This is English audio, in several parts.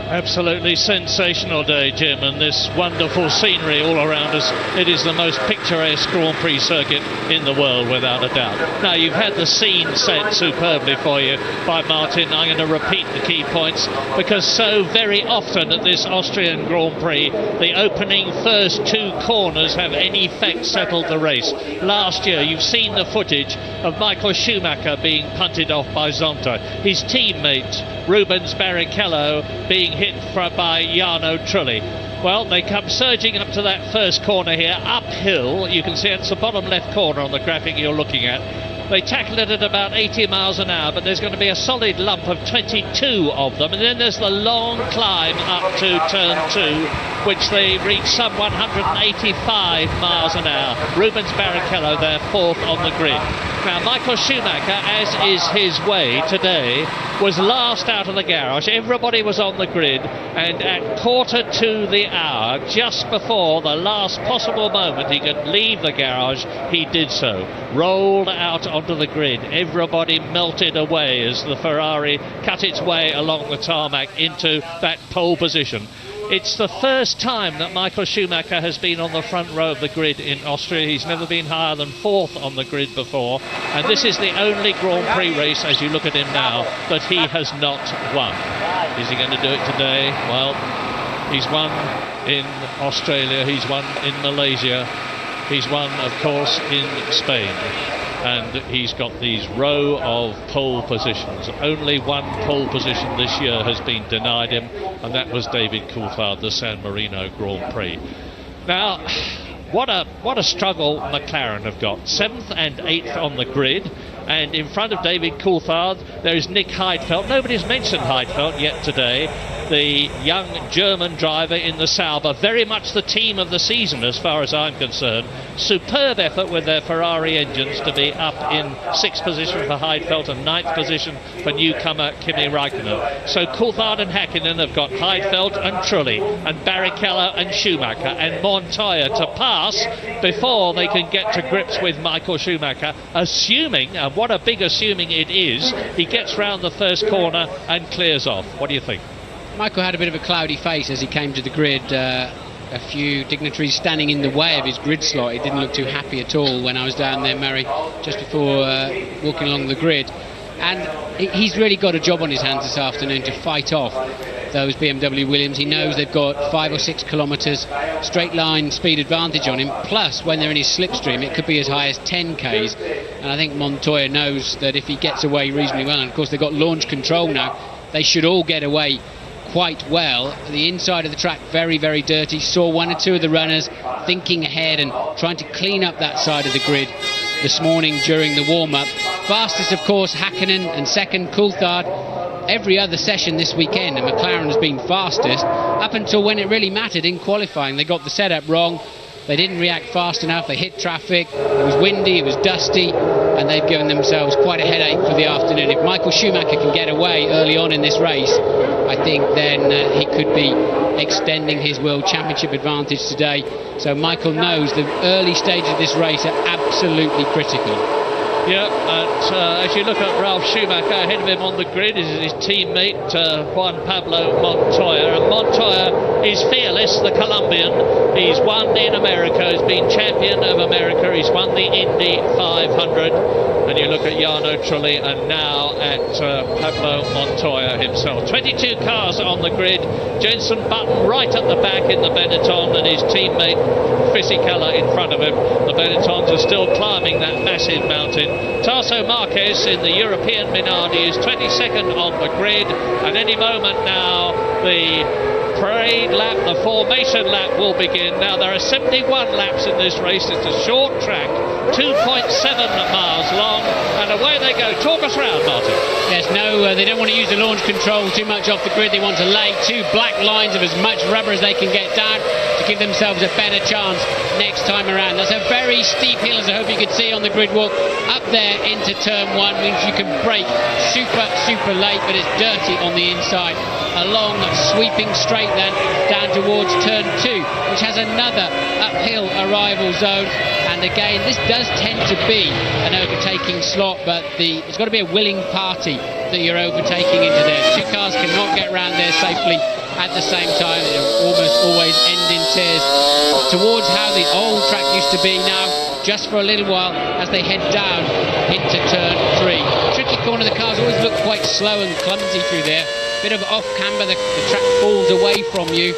Absolutely sensational day, Jim, and this wonderful scenery all around us. It is the most picturesque Grand Prix circuit in the world, without a doubt. Now, you've had the scene set superbly for you by Martin. I'm going to repeat the key points, because so very often at this Austrian Grand Prix, the opening first two corners have in effect settled the race. Last year, you've seen the footage of Michael Schumacher being punted off by Zonta, his teammate Rubens Barrichello being hit by Jarno Trulli. Well, they come surging up to that first corner here, uphill. You can see it's the bottom left corner on the graphic you're looking at. They tackle it at about 80 miles an hour, but there's going to be a solid lump of 22 of them. And then there's the long climb up to turn 2, which they reach some 185 miles an hour. Rubens Barrichello there, fourth on the grid. Now, Michael Schumacher, as is his way today, was last out of the garage. Everybody was on the grid, and at quarter to the hour, just before the last possible moment he could leave the garage, he did so. Rolled out onto the grid. Everybody melted away as the Ferrari cut its way along the tarmac into that pole position. It's the first time that Michael Schumacher has been on the front row of the grid in Austria. He's never been higher than fourth on the grid before, and this is the only Grand Prix race, as you look at him now, that he has not won. Is he going to do it today? Well, he's won in Australia, he's won in Malaysia, he's won, of course, in Spain. And he's got these row of pole positions. Only one pole position this year has been denied him, and that was David Coulthard, the San Marino Grand Prix. Now, what a struggle McLaren have got. 7th and 8th on the grid, and in front of David Coulthard there is Nick Heidfeld. Nobody's mentioned Heidfeld yet today, the young German driver in the Sauber, very much the team of the season as far as I'm concerned. Superb effort with their Ferrari engines to be up in 6th position for Heidfeld and 9th position for newcomer Kimi Räikkönen. So Coulthard and Häkkinen have got Heidfeld and Trulli and Barrichello and Schumacher and Montoya to pass before they can get to grips with Michael Schumacher, assuming, and what a big assuming it is, he gets round the first corner and clears off. What do you think? Michael had a bit of a cloudy face as he came to the grid. A few dignitaries standing in the way of his grid slot. He didn't look too happy at all when I was down there, Murray, just before walking along the grid. And he's really got a job on his hands this afternoon to fight off those BMW Williams. He knows they've got 5 or 6 kilometres straight line speed advantage on him, plus when they're in his slipstream it could be as high as 10 k's, and I think Montoya knows that if he gets away reasonably well, and of course they've got launch control now, they should all get away quite well. The inside of the track very, very dirty. Saw one or two of the runners thinking ahead and trying to clean up that side of the grid this morning during the warm-up. Fastest, of course, Häkkinen, and second Coulthard. Every other session this weekend, and McLaren has been fastest up until when it really mattered in qualifying. They got the setup wrong. They didn't react fast enough. They hit traffic. It was windy, it was dusty, and they've given themselves quite a headache for the afternoon. If Michael Schumacher can get away early on in this race, I think then he could be extending his World Championship advantage today. So Michael knows the early stages of this race are absolutely critical. Yeah, and as you look at Ralf Schumacher, ahead of him on the grid is his teammate Juan Pablo Montoya, and Montoya is fearless, the Colombian. He's won in America, he's been champion of America, he's won the Indy 500, and you look at Jarno Trulli and now at Pablo Montoya himself. 22 cars on the grid, Jenson Button right at the back in the Benetton, and his teammate Fisichella in front of him. The Benettons are still climbing that massive mountain. Tasso Marquez in the European Minardi is 22nd on the grid. At any moment now the parade lap, the formation lap will begin. Now there are 71 laps in this race. It's a short track, 2.7 miles long, and away they go. Talk us round, Martin. Yes, no, they don't want to use the launch control too much off the grid. They want to lay 2 black lines of as much rubber as they can get down to give themselves a better chance next time around. That's a very steep hill, as I hope you could see on the grid walk. Up there into turn 1 means you can brake super late, but it's dirty on the inside. A long sweeping straight then down towards turn 2, which has another uphill arrival zone. And again, this does tend to be an overtaking slot, but it's got to be a willing party that you're overtaking into there. Two cars cannot get round there safely at the same time. They almost always end in tears towards how the old track used to be now, just for a little while as they head down into turn 3. Tricky corner, the cars always look quite slow and clumsy through there. Bit of off camber, the track falls away from you,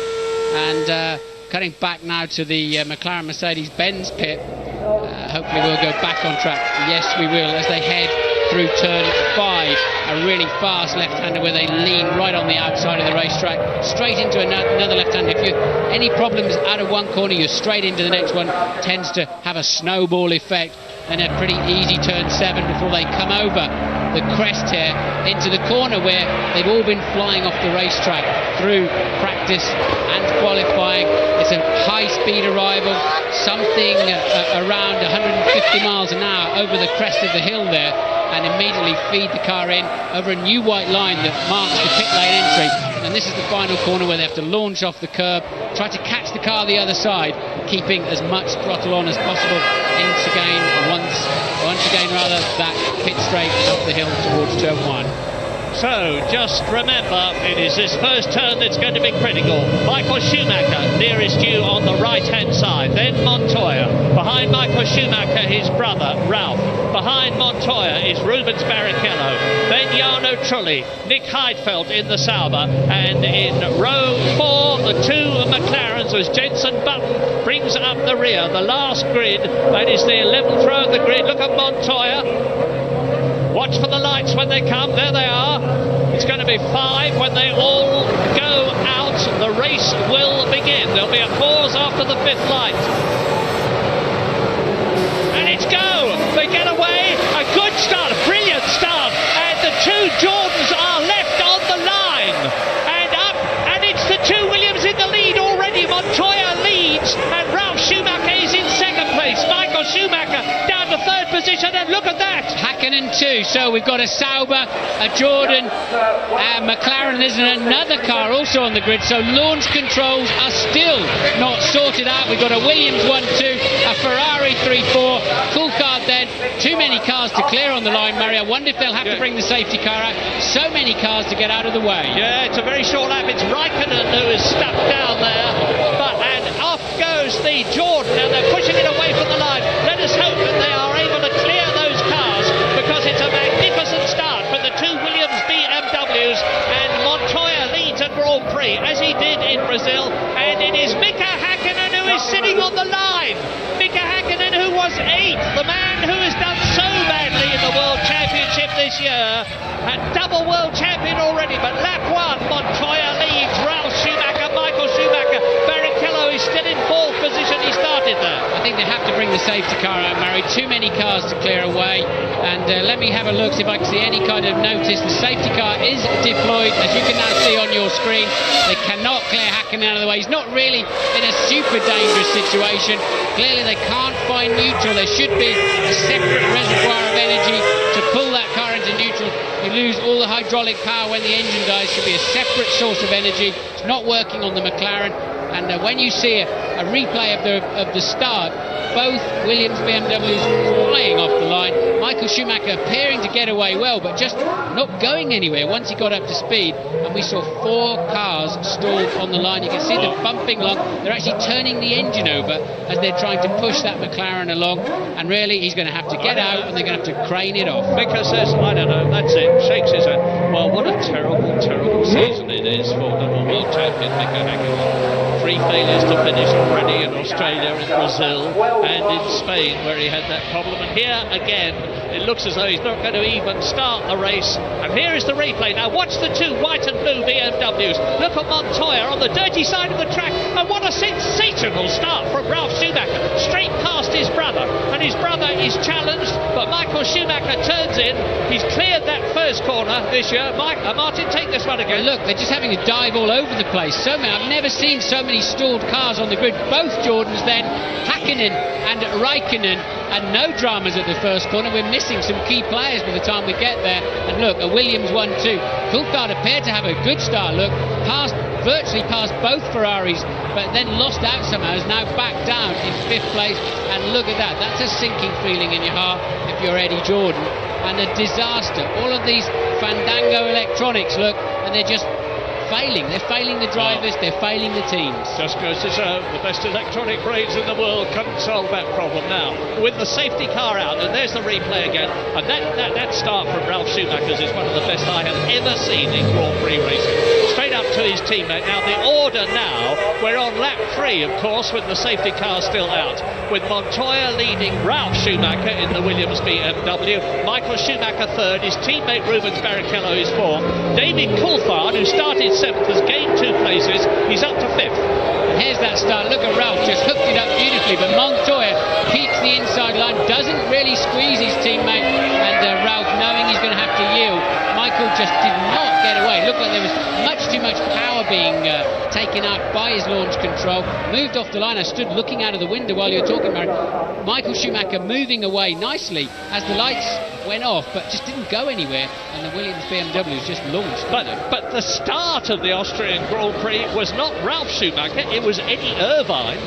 and cutting back now to the McLaren Mercedes-Benz pit. Hopefully we'll go back on track. Yes, we will, as they head through turn 5, a really fast left-hander where they lean right on the outside of the racetrack, straight into another left-hander. If you any problems out of one corner, you're straight into the next one. Tends to have a snowball effect, and a pretty easy turn 7 before they come over the crest here into the corner where they've all been flying off the racetrack through practice and qualifying. It's a high-speed arrival, something around 150 miles an hour over the crest of the hill there, and immediately feed the car in over a new white line that marks the pit lane entry. And this is the final corner where they have to launch off the curb, try to catch the car the other side, keeping as much throttle on as possible. Once again that pit straight up the hill towards turn 1. So, just remember, it is this first turn that's going to be critical. Michael Schumacher, nearest you on the right-hand side. Then Montoya. Behind Michael Schumacher, his brother, Ralph. Behind Montoya is Rubens Barrichello. Then Jarno Trulli, Nick Heidfeld in the Sauber. And in row 4, the two McLarens, as Jenson Button brings up the rear. The last grid, that is the 11th row of the grid. Look at Montoya. Watch for the lights when they come. There they are. It's going to be 5 when they all go out. The race will begin. There'll be a pause after the 5th light. And it's go. They get away. A good start. A brilliant start. And the two Jordans are left on the line. And up. And it's the two Williams in the lead already. Montoya leads. And Ralf Schumacher is in 2nd place. Michael Schumacher down to 3rd position. And look at that. Hakkinen 2, so we've got a Sauber, a Jordan, a McLaren. There's another car also on the grid, so launch controls are still not sorted out. We've got a Williams 1-2, a Ferrari 3-4, Coulthard then. Too many cars to clear on the line, Murray. I wonder if they'll have to bring the safety car out. So many cars to get out of the way. Yeah, it's a very short lap. It's Raikkonen who is stuck down there, and off goes the Jordan. Now they're pushing it away from the line. Let us hope that they are able to clear those cars, because it's a magnificent start for the two Williams BMWs, and Montoya leads at Grand Prix as he did in Brazil, and it is Mika Hakkinen who is sitting on the line. Mika Hakkinen, who was 8th, the man who has done so badly in the World Championship this year, a double World Champion already, but lap 1 Montoya leads. Ralf Schumacher, Michael Schumacher, Barrichello is still in 4th position. He started there. I think they have to bring the safety car out, Murray. Too many cars to clear away. And let me have a look, see if I can see any kind of notice. The safety car is deployed, as you can now see on your screen. They cannot clear Hakkinen out of the way. He's not really in a super dangerous situation. Clearly they can't find neutral. There should be a separate reservoir of energy to pull that car into neutral. You lose all the hydraulic power when the engine dies. Should be a separate source of energy. It's not working on the McLaren. And when you see a replay of the start, both Williams BMWs flying off the line. Michael Schumacher appearing to get away well, but just not going anywhere once he got up to speed. And we saw 4 cars stalled on the line. You can see them bumping along. They're actually turning the engine over as they're trying to push that McLaren along. And really, he's going to have to get out, and they're going to have to crane it off. Mika says, I don't know, that's it. Shakes his head. Well, what a terrible, terrible season it is for the world champion Mika Hakkinen. 3 failures to finish already in Australia, in Brazil, and in Spain, where he had that problem. And here again, it looks as though he's not going to even start the race. And here is the replay. Now watch the two white and blue BMWs. Look at Montoya on the dirty side of the track. And what a sensational start from Ralf Schumacher. Straight past his brother. And his brother is challenged, but Michael Schumacher turns in. He's cleared that first corner this year. Martin, take this one again. Look, they're just having to dive all over the place. I've never seen so many stalled cars on the grid. Both Jordans then, Hakkinen and Raikkonen, and no dramas at the first corner. We're missing some key players by the time we get there. And look, a Williams 1-2. Coulthard appeared to have a good start. Look, virtually passed both Ferraris, but then lost out somehow. Is now back down in 5th place. And look at that. That's a sinking feeling in your heart if you're Eddie Jordan. And a disaster. All of these Fandango Electronics, look, and they're just failing. They're failing the drivers, they're failing the teams. Just goes to show the best electronic brains in the world couldn't solve that problem. Now, with the safety car out, and there's the replay again, and that start from Ralf Schumacher's is one of the best I have ever seen in Grand Prix racing. Straight up to his teammate. Now, the order now, we're on lap 3, of course, with the safety car still out, with Montoya leading Ralf Schumacher in the Williams BMW, Michael Schumacher third, his teammate Rubens Barrichello is fourth, David Coulthard, who started 7th, has gained 2 places, he's up to 5th. Here's that start, look at Ralf, just hooked it up beautifully, but Montoya peaks the inside line, doesn't really squeeze his teammate, and Ralf, knowing he's going to have to yield, Michael just did not get away. Looked like there was much too much power being taken out by his launch control, moved off the line. I stood looking out of the window while you were talking about it. Michael Schumacher moving away nicely as the lights went off, but just didn't go anywhere, and the Williams BMWs just launched. But the start of the Austrian Grand Prix was not Ralf Schumacher, it was Eddie Irvine,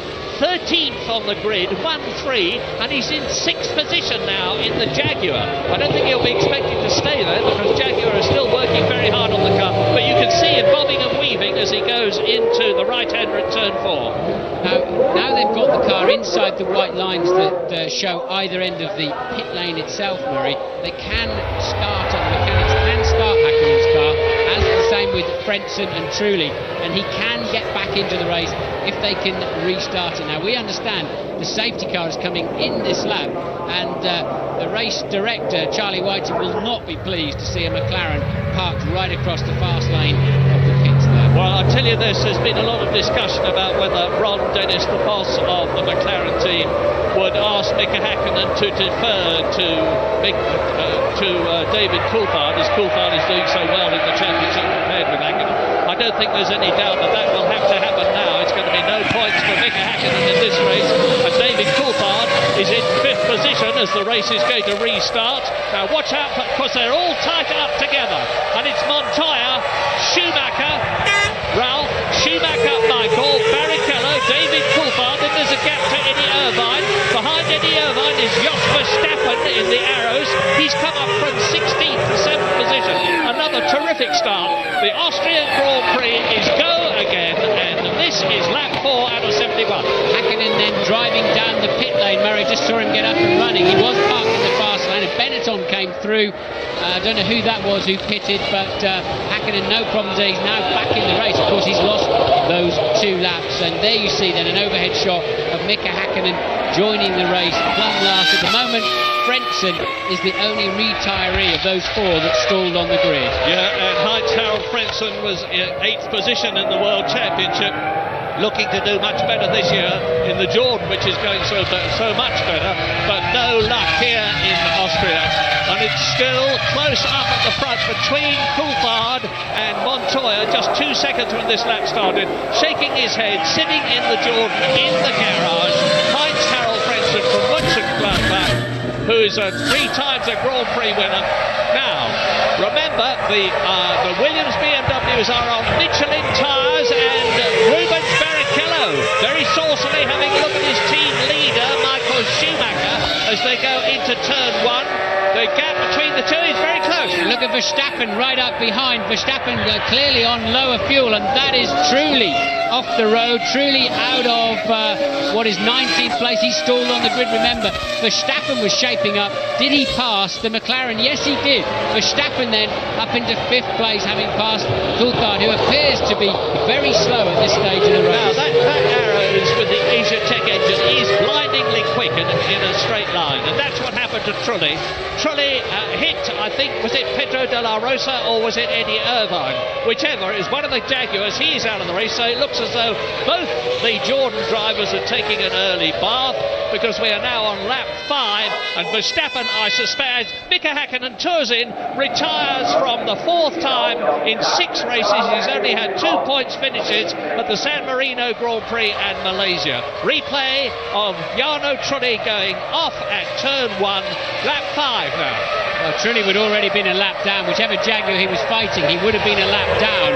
13th on the grid, 1-3, and he's in 6th position now in the Jaguar. I don't think he'll be expected to stay there because Jaguar is still working very hard on the car, but you can see him bobbing and weaving as he goes into the right-hander at turn 4. Now they've got the car inside the white lines that show either end of the pit lane itself, Murray. They can start, and the mechanics can start Häkkinen's car, as the same with Frentzen and Trulli, and he can get back into the race if they can restart it. Now we understand the safety car is coming in this lap, and the race director Charlie Whiting will not be pleased to see a McLaren parked right across the fast lane of the pits there. Well, I tell you this, there's been a lot of discussion about whether Ron Dennis, the boss of the McLaren team, would ask Mika Häkkinen to defer to David Coulthard, as Coulthard is doing so well in the championship compared with Häkkinen. I don't think there's any doubt that will have to happen now. It's going to be no points for Mika Häkkinen in this race, and David Coulthard is in 5th position as the race is going to restart. Now watch out, because they're all tied up together, and it's Montoya, Schumacher, Ralf, Schumacher, Michael, Barrichello, David Coulthard, then there's a gap to Eddie Irvine. Behind Eddie Irvine is Jos Verstappen in the arrows. He's come up from 16th to 7th position. Another terrific start. The Austrian Grand Prix is go again, and this is lap 4 out of 71. Häkkinen then driving down the pit lane. Murray just saw him get up and running. He was parked in the fast lane, and Benetton came through. I don't know who that was who pitted, but Häkkinen, no problems there. He's now back in the race. Of course, he's lost those 2 laps, and there you see then an overhead shot of Mika Häkkinen joining the race plumb last. At the moment, Frentzen is the only retiree of those 4 that stalled on the grid. Yeah, and Heinz-Harald Frentzen was in 8th position in the World Championship, looking to do much better this year in the Jordan, which is going so much better, but no luck here in Austria. And it's still close up at the front between Coulthard and Montoya, just 2 seconds when this lap started, shaking his head, sitting in the Jordan in the garage, Heinz-Harald Frentzen from Mönchengladbach, who is 3 times a Grand Prix winner. Now, remember, the Williams BMWs are on Michelin tyres, and Rubens Barrichello very saucily having a look at his team leader, Michael Schumacher, as they go into turn 1. The gap between the 2 is very close. Look at Verstappen right up behind. Verstappen clearly on lower fuel, and that is truly off the road, truly out of what is 19th place. He stalled on the grid. Remember, Verstappen was shaping up. Did he pass the McLaren? Yes, he did. Verstappen then up into 5th place, having passed Coulthard, who appears to be very slow at this stage of the race. Now, that arrow is with the Asia Tech engine. He's blindingly quick in a straight line, and that's what happened to Trulli. Trulli hit, I think, was it Pedro de la Rosa or was it Eddie Irvine? Whichever, is one of the Jaguars. He's out of the race, so it looks as though both the Jordan drivers are taking an early bath, because we are now on lap 5, and Verstappen, I suspect, Mika Häkkinen tours in, retires from the 4th time in 6 races. He's only had 2 points finishes at the San Marino Grand Prix and Malaysia. Replay of Jarno Trulli going off at turn 1, lap 5 now. Well, Trulli would already been a lap down. Whichever Jaguar he was fighting, he would have been a lap down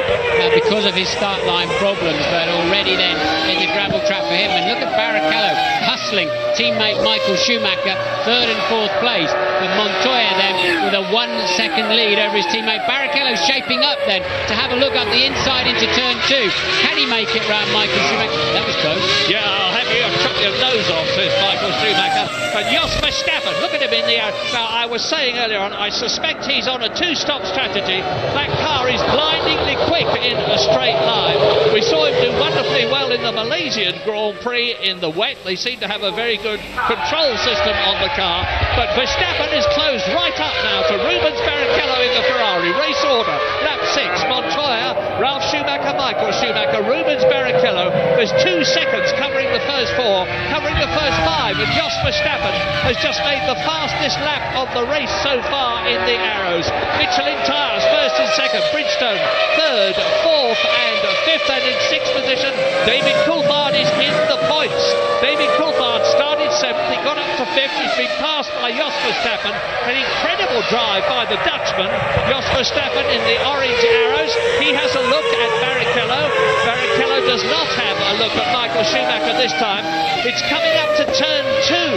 because of his start line problems. But already then in the gravel trap for him. And look at Barrichello hustling teammate Michael Schumacher, 3rd and 4th place. But Montoya then with a 1 second lead over his teammate. Barrichello shaping up then to have a look up the inside into turn 2. Can he make it round Michael Schumacher? That was close. Yeah, I'll have you chop your nose off, says Michael Schumacher. But Jos Verstappen, look at him in the air. Now, I was saying earlier on, I suspect he's on a 2-stop strategy. That car is blindingly quick in a straight line. We saw him do wonderfully well in the Malaysian Grand Prix in the wet. They seem to have a very good control system on the car. But Verstappen is closed right up now to Rubens Barrichello in the Ferrari. Race order, lap 6, Montoya, Ralf Schumacher, Michael Schumacher, Rubens Barrichello. There's 2 seconds covering the first 4, covering the first 5, and Jos Verstappen has just made the fastest lap of the race so far in the Arrows. Michelin tyres, 1st and 2nd, Bridgestone 3rd, 4th and 5th, and in 6th position, David Coulthard is in the points. David Coulthard started 7th, he got up to 5th, he's been passed by Jos Verstappen. An incredible drive by the Dutchman, Jos Verstappen in the orange Arrows. He has a look at Barrichello. Barrichello does not have a look at Michael Schumacher this time. It's coming up to turn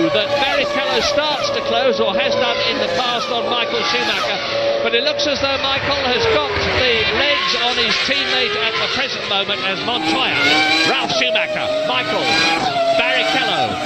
2 that Barrichello starts to close, or has done in the past, on Michael Schumacher. But it looks as though Michael has got the legs on his teammate at the present moment as Montoya, Ralf Schumacher, Michael, Barrichello.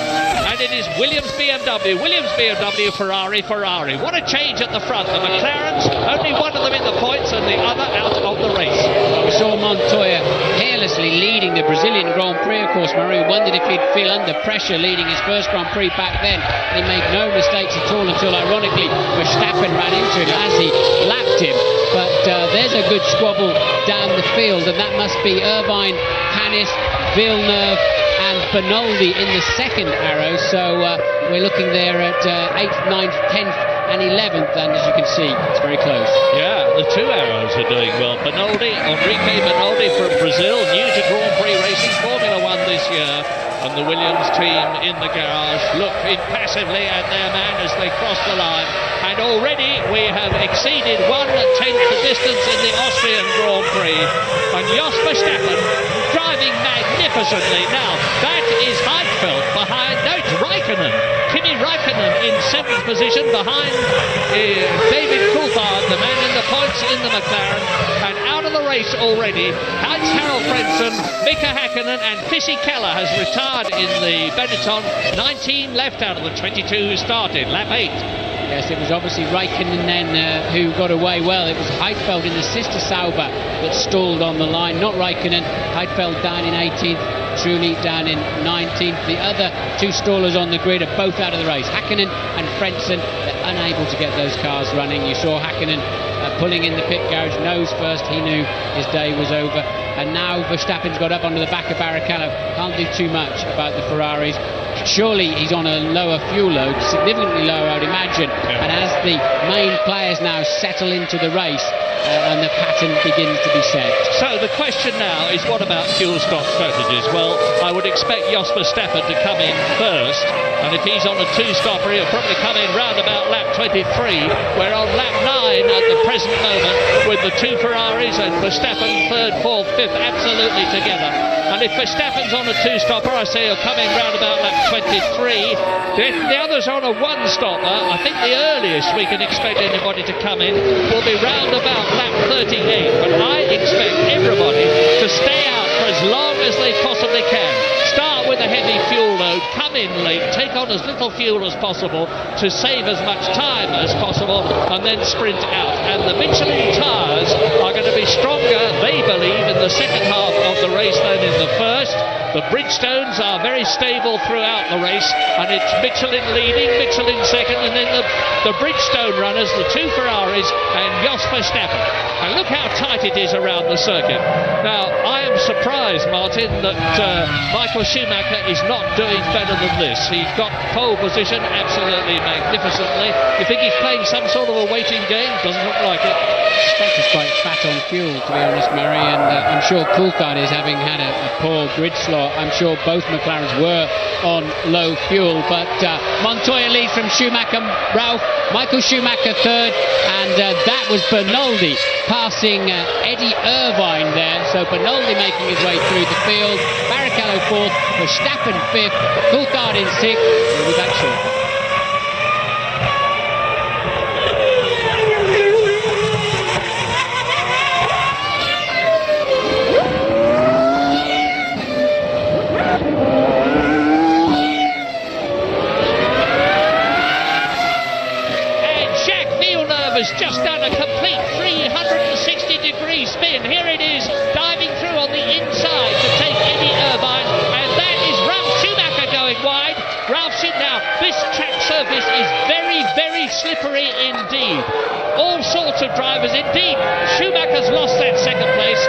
And it is Williams BMW, Ferrari. What a change at the front. The McLarens, only one of them in the points and the other out of the race. We saw Montoya carelessly leading the Brazilian Grand Prix, of course. Marie wondered if he'd feel under pressure leading his first Grand Prix back then. He made no mistakes at all until, ironically, Verstappen ran into him as he lapped him. But there's a good squabble down the field, and that must be Irvine, Panis, Villeneuve and Benoldi in the second Arrow. So we're looking there at 8th, 9th, 10th and 11th, and as you can see, it's very close. Yeah, the 2 Arrows are doing well. Enrique Benoldi from Brazil, new to Grand Prix racing, Formula 1 this year. And the Williams team in the garage look impassively at their man as they cross the line. And already we have exceeded 1/10 the distance in the Austrian Grand Prix. And Jos Verstappen driving magnificently. Now, that is Heidfeld behind, no, it's Raikkonen. Kimi Raikkonen in 7th position behind David Coulthard, the man in the points in the McLaren. And out of the race already, Hans-Harald Frentzen, Mika Häkkinen and Fisichella has retired in the Benetton. 19 left out of the 22 who started, lap 8. Yes, it was obviously Raikkonen then who got away well. It was Heidfeld in the sister Sauber that stalled on the line, not Raikkonen. Heidfeld down in 18th, Trulli down in 19th. The other 2 stallers on the grid are both out of the race. Häkkinen and Frentzen, they're unable to get those cars running. You saw Häkkinen pulling in the pit garage nose first. He knew his day was over. And now Verstappen's got up onto the back of Barrichello. Can't do too much about the Ferraris. Surely he's on a lower fuel load, significantly lower, I would imagine. And as the main players now settle into the race, and the pattern begins to be set. So the question now is, what about fuel stock strategies? Well, I would expect Jos Verstappen to come in first, and if he's on a 2-stopper, he'll probably come in round about lap 23. We're on lap 9 at the present moment with the 2 Ferraris and Verstappen 3rd, 4th, 5th absolutely together. And if Verstappen's on a 2-stopper, I say he'll come in round about lap 23. If the others are on a 1-stopper, I think the earliest we can expect anybody to come in will be round about lap 38. But I expect everybody to stay out for as long as they possibly can. Start with a heavy fuel load, come in late, take on as little fuel as possible to save as much time as possible, and then sprint out. And the Michelin tyres are going to be stronger, they believe, in the second half of the race than in the first. The Bridgestones are very stable throughout the race, and it's Michelin leading, Michelin second, and then the Bridgestone runners, the 2 Ferraris and Jos Verstappen. And look how tight it is around the circuit. Now, I am surprised, Martin, that Michael Schumacher is not doing better than this. He's got pole position absolutely magnificently. You think he's playing some sort of a waiting game? Doesn't look like it. That is quite fat on fuel, to be honest, Murray, and I'm sure Coulthard is, having had a poor grid slot I'm sure both McLarens were on low fuel. But Montoya leads from Schumacher, Ralph. Michael Schumacher third, and that was Bernoldi passing Eddie Irvine there. So Bernoldi making his way through the field. Barrichello fourth, Verstappen fifth, Coulthard in sixth. We'll be back shortly. Has just done a complete 360-degree spin. Here it is, diving through on the inside to take Eddie Irvine, and that is Ralf Schumacher going wide. Now, this track surface is very, very slippery indeed. All sorts of drivers, indeed. Schumacher's lost that second place.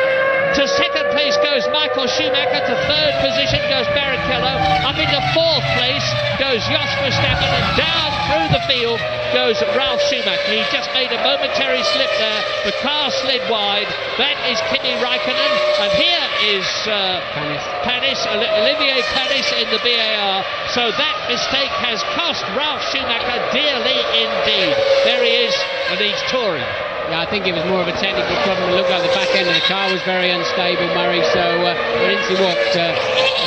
To second place goes Michael Schumacher, to third position goes Barrichello, up into fourth place goes Jos Verstappen, and down through the field goes Ralf Schumacher. He just made a momentary slip there. The car slid wide. That is Kimi Raikkonen, and here is Olivier Panis in the BAR. So that mistake has cost Ralf Schumacher dearly indeed. There he is, and he's touring. Yeah, I think it was more of a technical problem. It looked like the back end of the car was very unstable, Murray, so we didn't see what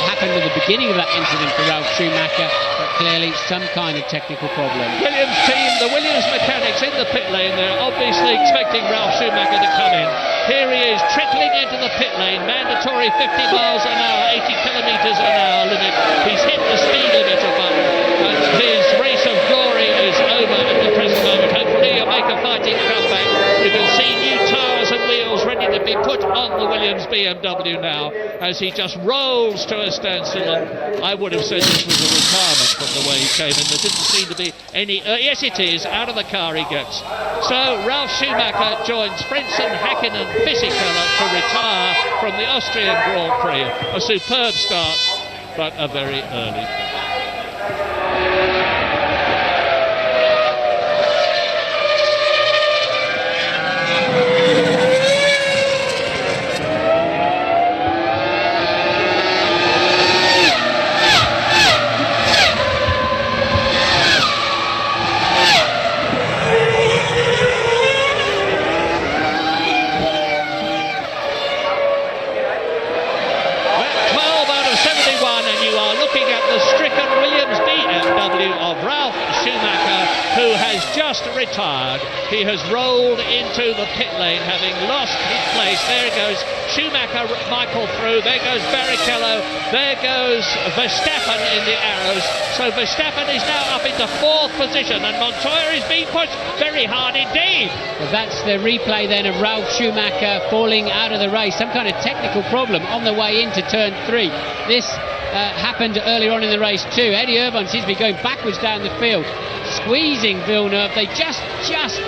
happened at the beginning of that incident for Ralf Schumacher, but clearly some kind of technical problem. Williams team, the Williams mechanics in the pit lane, they're obviously expecting Ralf Schumacher to come in. Here he is, trickling into the pit lane, mandatory 50 miles an hour, 80 kilometres an hour limit. He's hit the speed limiter button, and his race of glory is over at the present moment. Hopefully he'll make a fighting comeback. You can see new tyres and wheels ready to be put on the Williams BMW now as he just rolls to a standstill. And I would have said this was a retirement from the way he came in. There didn't seem to be any... yes, it is. Out of the car he gets. So Ralf Schumacher joins Frentzen, Hakkinen and Fisichella to retire from the Austrian Grand Prix. A superb start, but a very early finish. Who has just retired. He has rolled into the pit lane, having lost his place. There goes Schumacher, Michael through. There goes Barrichello. There goes Verstappen in the arrows. So Verstappen is now up into fourth position, and Montoya is being pushed very hard indeed. Well, that's the replay then of Ralf Schumacher falling out of the race. Some kind of technical problem on the way into turn 3. This happened earlier on in the race too. Eddie Irvine seems to be going backwards down the field, squeezing Villeneuve. They just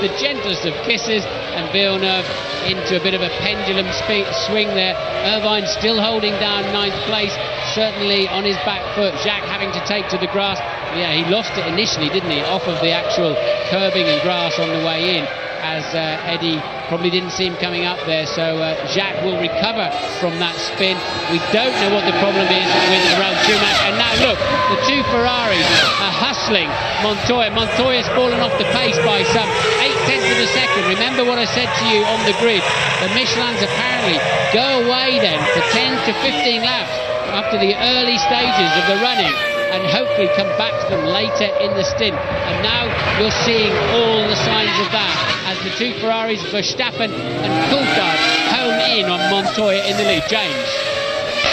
the gentlest of kisses, and Villeneuve into a bit of a pendulum swing there. Irvine still holding down 9th place, certainly on his back foot. Jacques having to take to the grass. Yeah, he lost it initially, didn't he, off of the actual curbing and grass on the way in, as Eddie probably didn't see him coming up there. So Jacques will recover from that spin. We don't know what the problem is with Ralf Schumacher. And now look, the two Ferraris are hustling Montoya. Montoya's fallen off the pace by some 0.8 of a second. Remember what I said to you on the grid. The Michelins apparently go away then for 10 to 15 laps after the early stages of the running, and hopefully come back to them later in the stint. And now you're seeing all the signs of that as the two Ferraris, Verstappen and Coulthard, home in on Montoya in the lead. James.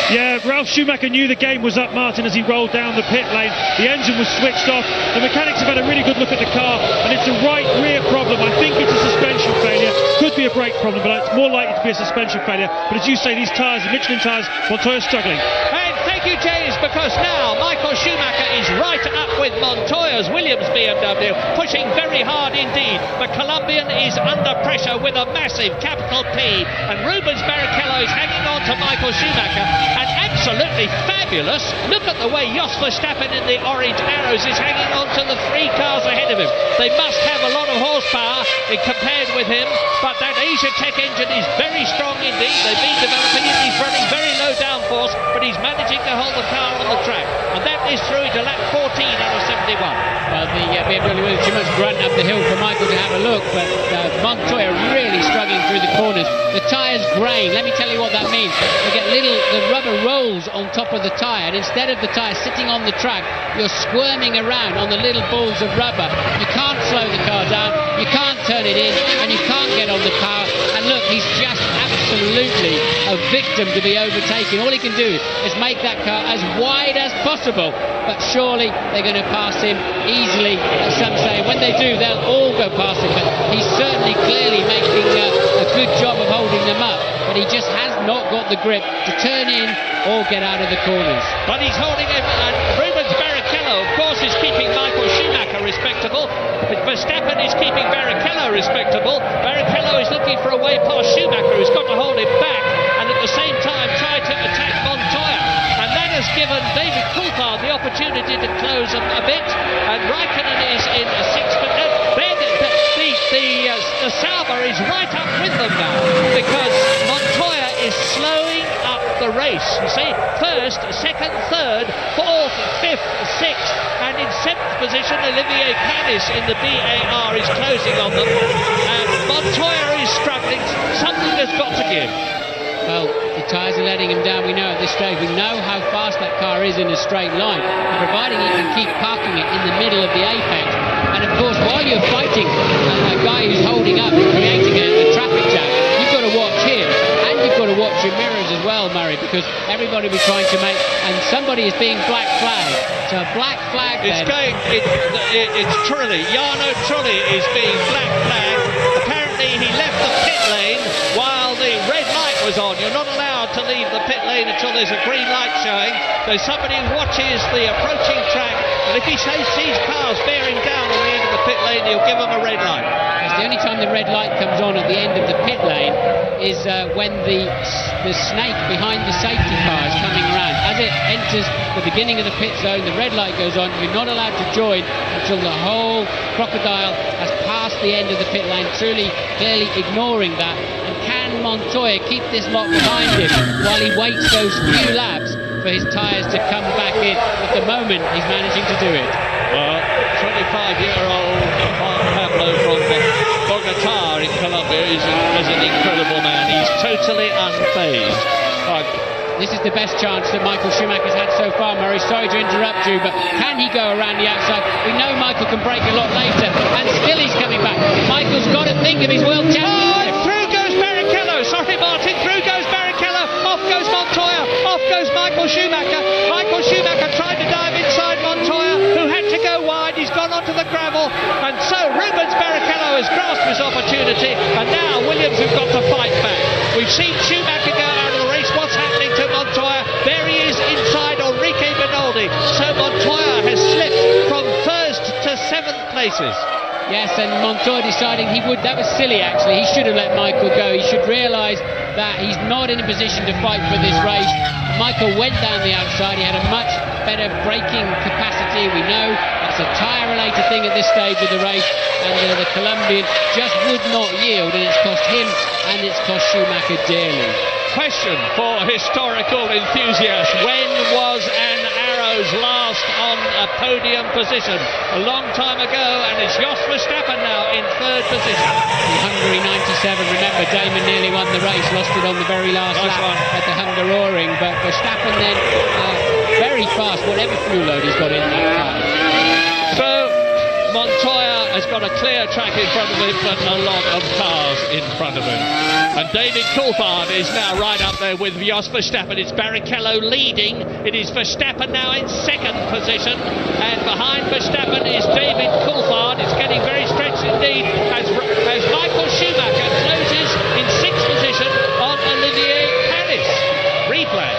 Yeah, Ralf Schumacher knew the game was up, Martin, as he rolled down the pit lane. The engine was switched off. The mechanics have had a really good look at the car, and it's a right rear problem. I think it's a suspension failure. Could be a brake problem, but it's more likely to be a suspension failure. But as you say, these tyres, the Michelin tyres, Montoya's struggling. And thank you, James, because now Michael Schumacher is right up with Montoya's Williams BMW, pushing very hard indeed. The Colombian is under pressure with a massive capital P, and Rubens Barrichello is hanging on to Michael Schumacher. And absolutely fabulous. Look at the way Jos Verstappen in the orange arrows is hanging on to the 3 cars ahead ahead of him. They must have a lot of horsepower compared with him, but that Asia Tech engine is very strong indeed. They've been developing it. He's running very low downforce, but he's managing to hold the car on the track, and that is through to lap 14 out of 71. Well, the BMW was too much grunt up the hill for Michael to have a look, but Montoya really struggling through the corners. The tyre's greying. Let me tell you what that means. They get the rubber rolls on top of the tyre, and instead of the tyre sitting on the track, you're squirming around on the little balls of rubber. You can't slow the car down, you can't turn it in, and you can't get on the power. And look, he's just absolutely a victim to be overtaken. All he can do is make that car as wide as possible, but surely they're going to pass him easily, as some say. When they do, they'll all go past him, but he's certainly clearly making a good job of holding them up, but he just has not got the grip to turn in or get out of the corners. But he's holding him, and Rubens Barrichello, of course, is keeping Michael Schumacher respectable, but Verstappen is keeping Barrichello respectable. Barrichello is looking for a way past Schumacher, who's got to hold him back, and at the same time try to attack Montoya. And that has given David Coulthard the opportunity to close a bit, and Raikkonen is in a sixth. The Sauber is right up with them now, because Montoya is slowing up the race. You see, first, second, third, fourth, fifth, sixth, and in seventh position, Olivier Panis in the BAR is closing on them, and Montoya is struggling. Something has got to give. Well, the tyres are letting him down. We know at this stage, we know how fast that car is in a straight line, and providing he can keep parking it in the middle of the apex. And of course, while you're fighting a guy who's holding up and creating a traffic jam, you've got to watch him, and you've got to watch your mirrors as well, Murray, because everybody will be trying to make, and somebody is being black flagged. So a black flag it's Trulli. Jarno Trulli is being black flagged. Apparently he left the pit lane while the red light was on. You're not allowed to leave the pit lane until there's a green light showing. There's somebody who watches the approaching track, and if he sees cars bearing down on the end of the pit lane, he'll give them a red light. Because the only time the red light comes on at the end of the pit lane is when the snake behind the safety car is coming around. As it enters the beginning of the pit zone, the red light goes on. You're not allowed to join until the whole crocodile has passed the end of the pit lane, truly, clearly ignoring that. And can Montoya keep this lot behind him while he waits those few laps for his tyres to come back in? At the moment, he's managing to do it. Well, 25-year-old Juan Pablo from Bogota in Colombia is an incredible man. He's totally unfazed. This is the best chance that Michael Schumacher's had so far, Murray. Sorry to interrupt you, but can he go around the outside? We know Michael can brake a lot later, and still he's coming back. Michael's got to think of his world championship. Oh, through goes Barrichello. Sorry, Martin. Through goes Barrichello. Off goes Montoya. Off goes Michael Schumacher. Michael Schumacher tried to dive inside Montoya, who had to go wide. He's gone onto the gravel, and so Rubens Barrichello has grasped his opportunity, and now Williams have got to fight back. We've seen Schumacher go out of the race. What's happening to Montoya? There he is inside Enrique Benoldi. So Montoya has slipped from first to seventh places. Yes, and Montoya deciding he would. That was silly, actually. He should have let Michael go. He should realise that he's not in a position to fight for this race. Michael went down the outside. He had a much better braking capacity. We know that's a tyre-related thing at this stage of the race, and the Colombian just would not yield, and it's cost him and it's cost Schumacher dearly. Question for historical enthusiasts: when was an Arrow's last on a podium position? A long time ago, and it's Jos Verstappen now in third position. In Hungary 97, remember, Damon nearly won the race, lost it on the very last lap at the Hungaroring, but Verstappen then very fast, whatever fuel load he's got in that car. So Montoya has got a clear track in front of him, but a lot of cars in front of him. And David Coulthard is now right up there with Jos Verstappen. It's Barrichello leading. It is Verstappen now in second position. And behind Verstappen is David Coulthard. It's getting very stretched indeed as Michael Schumacher closes in sixth position on Olivier Panis. Replay.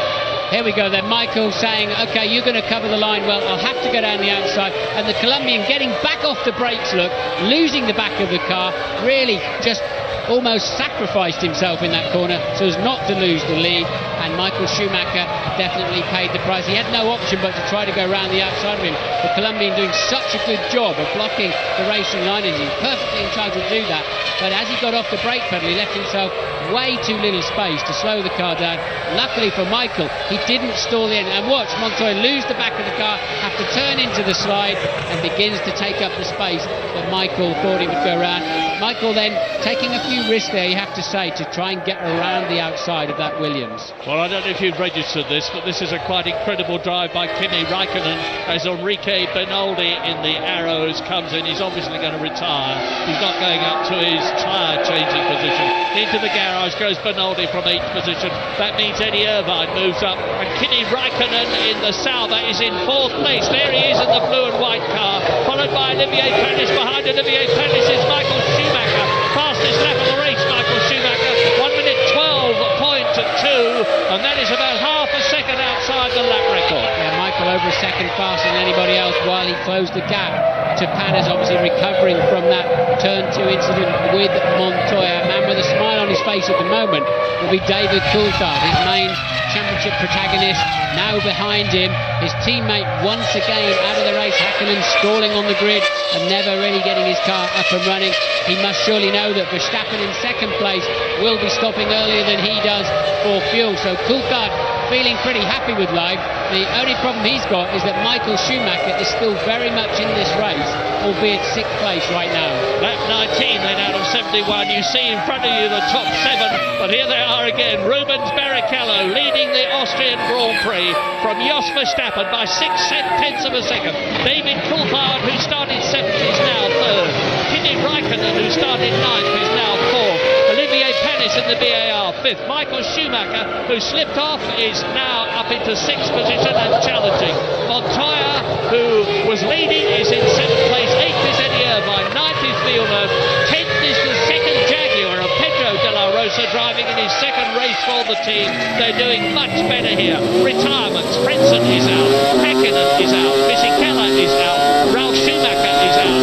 Here we go then, Michael saying, OK, you're going to cover the line, well, I'll have to go down the outside. And the Colombian getting back off the brakes, look, losing the back of the car, really just almost sacrificed himself in that corner so as not to lose the lead. and Michael Schumacher definitely paid the price. He had no option but to try to go around the outside of him. The Colombian doing such a good job of blocking the racing line, and he's perfectly entitled to do that. But as he got off the brake pedal, he left himself way too little space to slow the car down. Luckily for Michael, he didn't stall the end. And watch Montoya lose the back of the car, have to turn into the slide, and begins to take up the space that Michael thought he would go around. Michael then taking a few risks there, you have to say, to try and get around the outside of that Williams. Well, I don't know if you've registered this, but this is a quite incredible drive by Kimi Raikkonen as Enrique Bernoldi in the arrows comes in. He's obviously going to retire. He's not going up to his tyre changing position. Into the garage goes Bernoldi from 8th position. That means Eddie Irvine moves up, and Kimi Raikkonen in the Sauber is in 4th place. There he is in the blue and white car, followed by Olivier Panis. Behind Olivier Panis is Michael Schumacher. Fastest lap of the race, Michael Schumacher, 1 minute 12.2, and that is about half a second outside the lap record. Yeah, Michael over a second faster than anybody else while he closed the gap to Panis, obviously recovering from that turn 2 incident with Montoya. A man with a smile on his face at the moment will be David Coulthard, his main championship protagonist, now behind him. His teammate once again out of the race, Häkkinen stalling on the grid and never really getting his car up and running. He must surely know that Verstappen in 2nd place will be stopping earlier than he does for fuel. So Coulthard feeling pretty happy with life. The only problem he's got is that Michael Schumacher is still very much in this race, albeit 6th place right now. Lap 19 then out of 71. You see in front of you the top 7, but here they are again. Rubens Barrichello leading the Austrian Grand Prix from Jos Verstappen by 6/10 of a second. David Coulthard, who started 7th, is now 3rd. Kimi Raikkonen, who started 9th, is now 4th. Olivier Panis in the BAR 5th. Michael Schumacher, who slipped off, is now up into 6th position and challenging. Montoya, who was leading, is in 7th place. 8th is Eddie Irvine. 9th is Villeneuve. 10th is the 2nd Jaguar of Pedro de la Rosa, driving in his 2nd race for the team. They're doing much better here. Retirements. Frentzen is out. Häkkinen is out. Fisichella is out. Ralf Schumacher is out.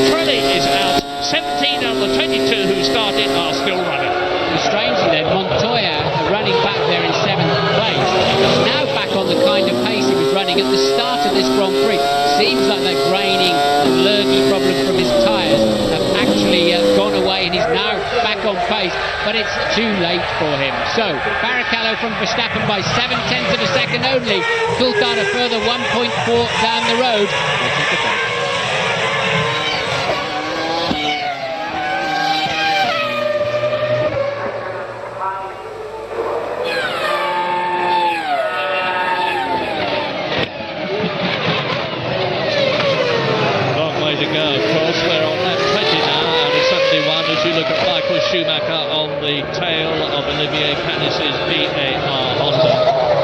Trulli is out. 17 out of the 22 who started are still running. And strangely then, Montoya running back there in 7th place. He's now back on the kind of pace he was running at the start of this Grand Prix. Seems like that graining and lurgy problem from his tyres have actually gone away, and he's now back on pace, but it's too late for him. So Barrichello from Verstappen by 7/10 of a second only. Coulthard a further 1.4 down the road. We'll take a break. Schumacher on the tail of Olivier Panis's BAR Honda,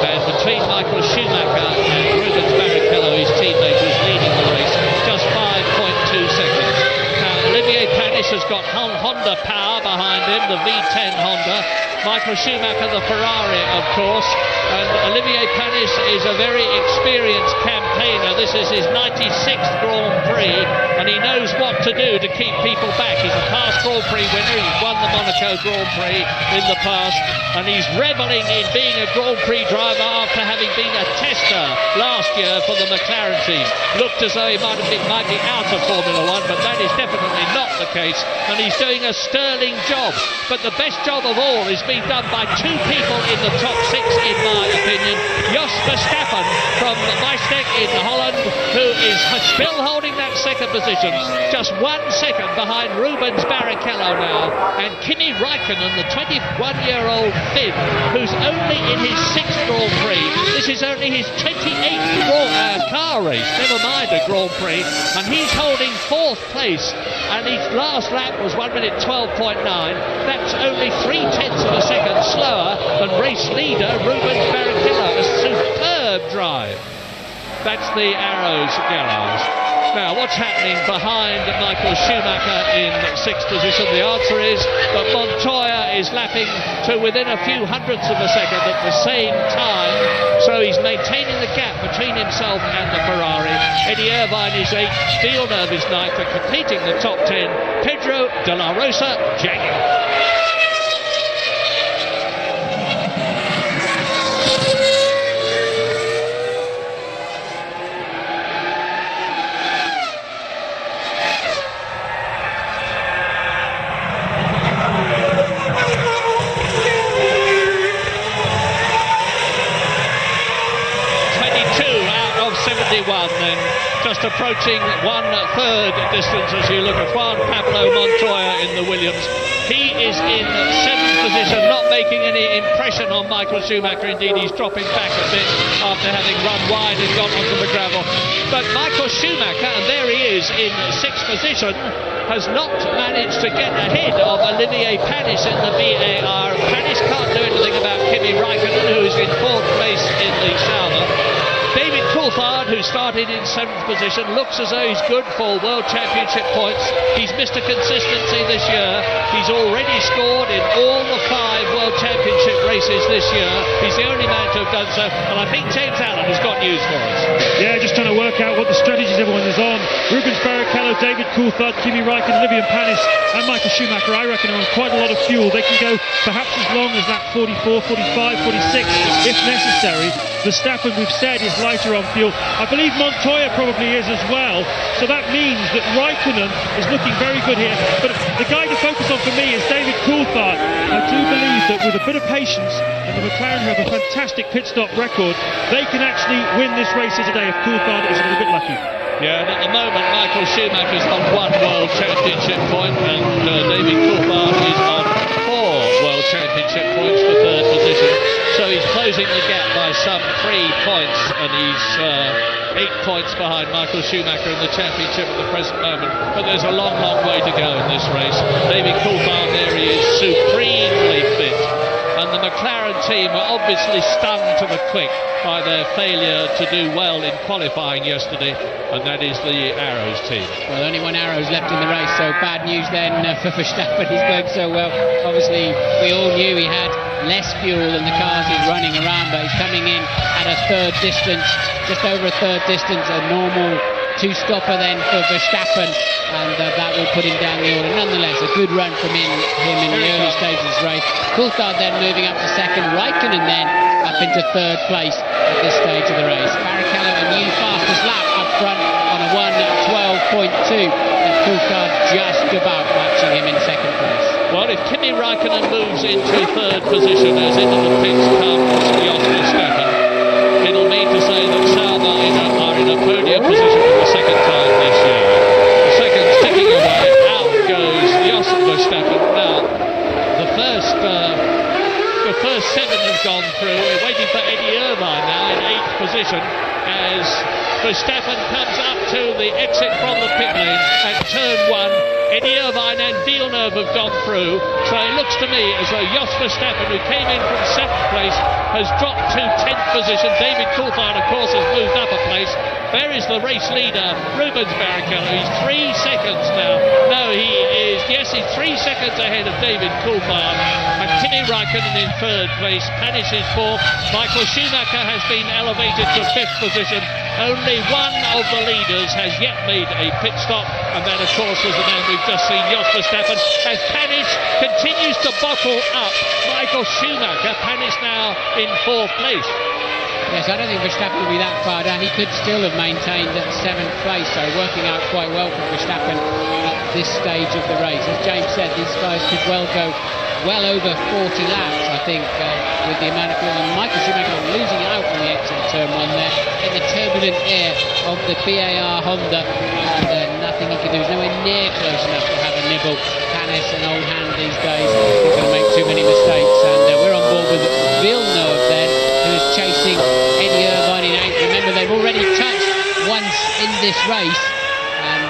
and between Michael Schumacher and Rubens Barrichello, his teammate, who's leading the race, just 5.2 seconds. Now Olivier Panis has got Honda power behind him, the V10 Honda. Michael Schumacher, the Ferrari, of course, and Olivier Panis is a very experienced campaigner. This is his 96th Grand Prix, and he knows what to do to keep people back. He's a past Grand Prix winner. He's won the Monaco Grand Prix in the past, and he's reveling in being a Grand Prix driver after having been a tester last year for the McLaren team. Looked as though he might be out of Formula One, but that is definitely not the case, and he's doing a sterling job. But the best job of all is being done by 2 people in the top 6, in my opinion. Jos Verstappen from Weissneck in Holland, who is still holding that 2nd position, just 1 second behind Rubens Barrichello now, and Kimi Raikkonen, the 21-year-old Finn, who's only in his 6th Grand Prix. This is only his 28th car race, never mind a Grand Prix, and he's holding 4th place, and his last lap was 1 minute 12.9. That's only 0.3 of a second slower than race leader Rubens Barrichello. A superb drive. That's the Arrows garage. Now, what's happening behind Michael Schumacher in 6th position? The answer is that Montoya is lapping to within a few hundredths of a second at the same time, so he's maintaining the gap between himself and the Ferrari. Eddie Irvine is 8th, Villeneuve is 9th, and completing the top 10, Pedro de la Rosa, Jaguar. approaching 1/3 distance as you look at Juan Pablo Montoya in the Williams. He is in 7th position, not making any impression on Michael Schumacher. Indeed, he's dropping back a bit after having run wide and gone onto the gravel. But Michael Schumacher, and there he is in 6th position, has not managed to get ahead of Olivier Panis in the VAR. Panis can't do anything about Kimi Raikkonen, who is in 4th place in the Sauber. David Coulthard, who started in 7th position, looks as though he's good for World Championship points. He's Mr. Consistency this year. He's already scored in all the 5 World Championship races this year. He's the only man to have done so, and I think James Allen has got news for us. Yeah, just trying to work out what the strategies everyone is on. Rubens Barrichello, David Coulthard, Kimi Raikkonen, Olivier Panis and Michael Schumacher, I reckon, are on quite a lot of fuel. They can go perhaps as long as that 44, 45, 46 if necessary. Verstappen, we've said, is lighter on fuel. I believe Montoya probably is as well. So that means that Raikkonen is looking very good here. But the guy to focus on for me is David Coulthard. I do believe that with a bit of patience, and the McLaren have a fantastic pit stop record, they can actually win this race here today if Coulthard is a little bit lucky. Yeah, and at the moment Michael Schumacher's on 1 World Championship point, and David Coulthard is on 4 World Championship points for 3rd position. So he's closing the gap by some 3 points, and he's 8 points behind Michael Schumacher in the championship at the present moment. But there's a long, long way to go in this race. David Coulthard, there he is, supremely fit. And the McLaren team are obviously stung to the quick by their failure to do well in qualifying yesterday, and that is the Arrows team. Well, only 1 Arrows left in the race, so bad news then for Verstappen. He's going so well. Obviously, we all knew he had less fuel than the cars he's running around, but he's coming in at a 3rd distance, just over a 3rd distance, a normal 2-stopper then for Verstappen, and that will put him down the order. Nonetheless, a good run from him in the early stages of the race. Coulthard then moving up to 2nd, Raikkonen then up into 3rd place at this stage of the race. Barrichello a new fastest lap up front on a 1:12.2, and Coulthard just about matching him in 2nd place. Well, if Kimi Raikkonen moves into 3rd position as into the pits comes Jos Verstappen, it'll mean to say that Sauber are in a podium position for the 2nd time this year. The second's ticking away, out goes Jos Verstappen. Now, the first 7 have gone through. We're waiting for Eddie Irvine now in 8th position as Verstappen comes up to the exit from the pit lane at turn 1. Eddie Irvine and Villeneuve have gone through, so it looks to me as though Jos Verstappen, who came in from 7th place, has dropped to 10th position. David Coulthard, of course, has moved up a place. There is the race leader, Rubens Barrichello. He's 3 seconds now. No, he's 3 seconds ahead of David Coulthard. And Kimi Raikkonen in 3rd place. Panis is 4th. Michael Schumacher has been elevated to 5th position. Only one of the leaders has yet made a pit stop, and that, of course, was the man we've just seen, Jos Verstappen, as Panis continues to bottle up Michael Schumacher. Panis now in 4th place. Yes, I don't think Verstappen will be that far down. He could still have maintained at 7th place, so working out quite well for Verstappen at this stage of the race. As James said, these guys could well go well over 40 laps, I think, with the amount of fuel. And Michael Schumacher losing out on the exit of turn 1 there in the turbulent air of the BAR Honda, and nothing he can do. He's nowhere near close enough to have a nibble. Panis, an old hand these days, not going to make too many mistakes. And we're on board with Villeneuve then, who is chasing Eddie Irvine in 8th. Remember, they've already touched once in this race, and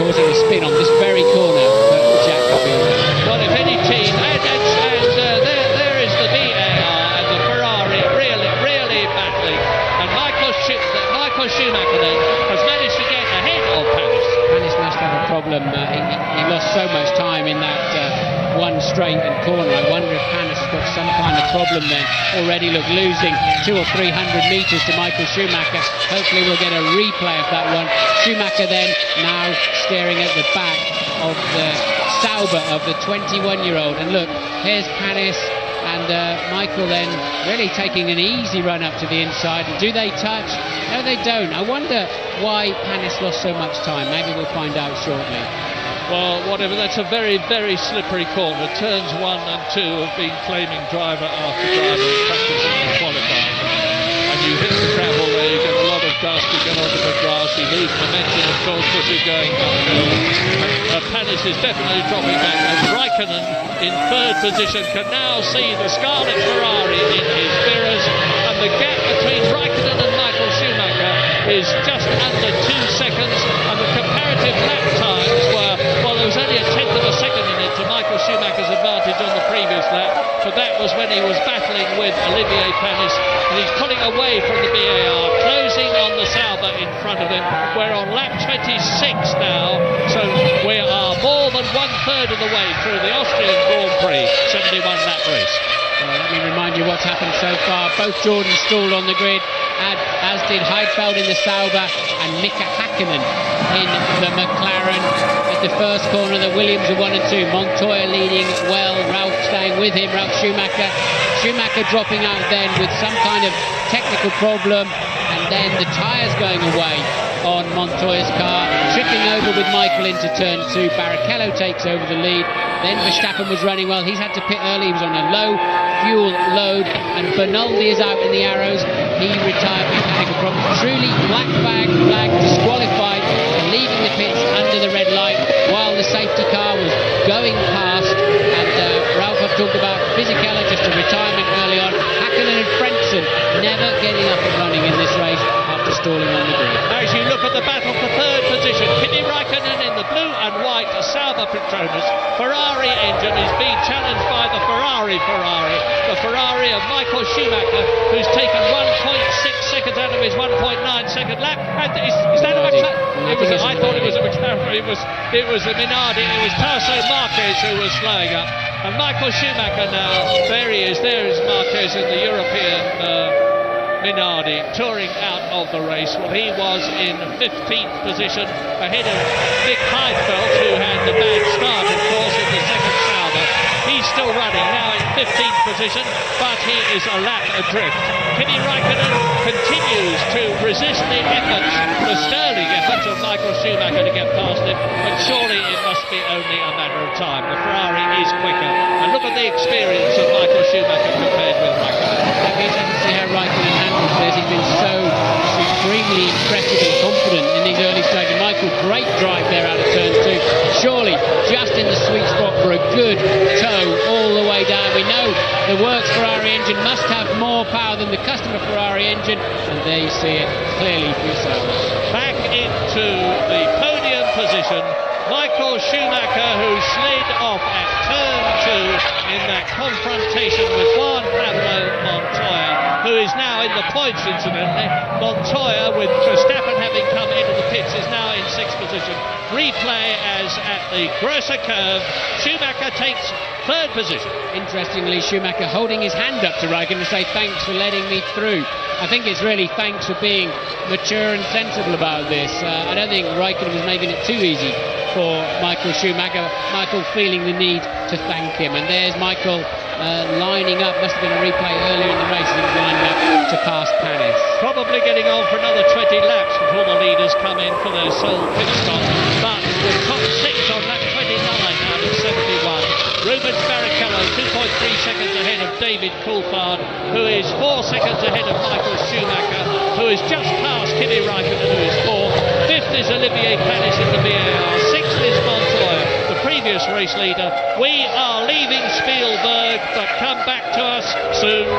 causing a spin on this very corner for Jack Villeneuve. Well, if any team, and there is the VAR and the Ferrari really battling, and Michael Schumacher then has managed to get ahead of Panis. Panis must have a problem. He lost so much time in that one straightened corner. I wonder if Panis has got some kind of problem then. Already losing 200 or 300 metres to Michael Schumacher. Hopefully we'll get a replay of that one. Schumacher then now staring at the back of the Sauber of the 21-year-old. And look, here's Panis and Michael then really taking an easy run up to the inside. And do they touch? No, they don't. I wonder why Panis lost so much time. Maybe we'll find out shortly. Well, whatever, that's a very, very slippery corner. Turns 1 and 2 have been claiming driver after driver in practice and qualifying. And you hit the gravel there, you get a lot of starts to get onto the grass. He loses momentum, of course, because he's going uphill. Panis is definitely dropping back, and Raikkonen in third position can now see the Scarlet Ferrari in his mirrors, and the gap between Raikkonen and Michael Schumacher is just under 2 seconds, and the comparative lap times were, well, there was only a tenth of a second in it to Michael Schumacher's advantage on the previous lap, but that was when he was battling with Olivier Panis, and he's pulling away from the BAR, closing on the Sauber in front of him. We're on lap 26 now, so we are more than 1/3 of the way through the Austrian Grand Prix 71 lap race. Let me remind you what's happened so far. Both Jordans stalled on the grid, as did Heidfeld in the Sauber and Mika Hakkinen in the McLaren. At the first corner, the Williams are 1 and 2. Montoya leading well, Ralph staying with him, Ralph Schumacher. Schumacher dropping out then with some kind of technical problem, and then the tyres going away on Montoya's car, tripping over with Michael into turn 2. Barrichello takes over the lead. Then Verstappen was running well. He's had to pit early. He was on a low fuel load, and Bernaldi is out in the arrows. He retired mechanical problems. Truly black flag disqualified, and leaving the pits under the red light while the safety car was going past. And Ralph have talked about Fisichella, just a retirement early on. Hakkinen and Frentzen never getting up and running in this race after stalling on the grid. As you look at the battle for third position, Kimi Raikkonen in the blue and white Sauber Petronas Ferrari engine is being challenged by the Ferrari, the Ferrari of Michael Schumacher, who's taken 1.6 seconds out of his 1.9 second lap. And is that a McLaren? I thought it was a McLaren. It was a Minardi. It was Tasso Marquez who was slowing up. And Michael Schumacher now, there he is. There is Marquez in the European Minardi touring out of the race. Well, he was in 15th position ahead of Nick Heidfeld, who had the bad start, of course, in the second Sauber. He's still running now in 15th position, but he is a lap adrift. Kimi Raikkonen continues to resist the efforts, the sterling efforts of Michael Schumacher to get past him, but surely it must be only a matter of time. The Ferrari is quicker, and look at the experience of Michael Schumacher compared with Raikkonen. It'll be interesting to see how Raikkonen handles this. He's been so supremely impressive and confident in these early stages. Michael, great drive there out of turn 2. Surely just in the sweet spot for a good toe all the way down. We know the works Ferrari engine must have more power than the customer Ferrari engine, and there you see it clearly for yourselves. Back into the podium position, Michael Schumacher, who slid off at turn 2 in that confrontation with Juan Pablo Montoya, who is now in the points, incidentally. Montoya, with Verstappen having come into the pits, is now in 6th position. Replay as at the Grosser curve, Schumacher takes 3rd position. Interestingly, Schumacher holding his hand up to Raikkonen to say thanks for letting me through. I think it's really thanks for being mature and sensible about this. I don't think Raikkonen was making it too easy for Michael Schumacher. Michael feeling the need to thank him, and there's Michael lining up. Must have been a replay earlier in the race as he was lining up to pass Panis. Probably getting on for another 20 laps before the leaders come in for their sole pit stop, but the top 6 on lap 29 out of 71. Rubens Barrichello 2.3 seconds ahead of David Coulthard, who is 4 seconds ahead of Michael Schumacher, who is just past Kimi Raikkonen, who is 4th. 5th is Olivier Panis in the BAR. 6th is Montoya, the previous race leader. We are leaving Spielberg, but come back to us soon.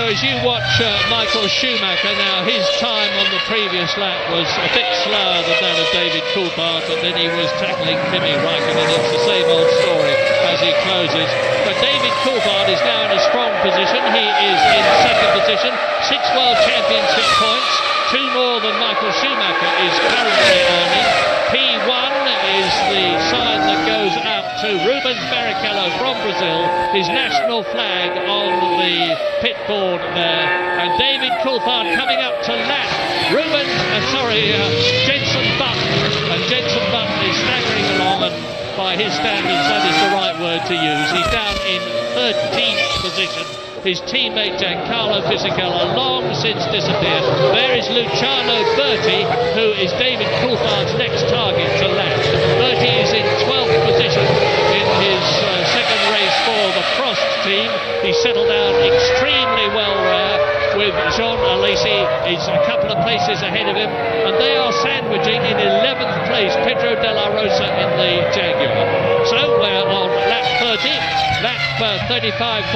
As you watch Michael Schumacher now, his time on the previous lap was a bit slower than that of David Coulthard, but then he was tackling Kimi Raikkonen. It's the same old story as he closes. But David Coulthard is now in a strong position. He is in 2nd position, 6 World Championship points, 2 more than Michael Schumacher is currently earning. P1 is the sign that goes out to Rubens Barrichello from Brazil, his national flag on the pit board there, and David Coulthard coming up to lap Jenson Button, and Jenson Button is staggering along, and by his standards that is the right word to use. He's down in 13th position. His teammate Giancarlo Fisichella long since disappeared. There is Luciano Berti, who is David Coulthard's next target to lap. Berti is in 12th position in his second race for the Prost team. He settled down extremely well there, with Jean Alesi is a couple of places ahead of him, and they are sandwiching in 11th place Pedro de la Rosa in the Jaguar. So we're on lap 30. Lap 35-36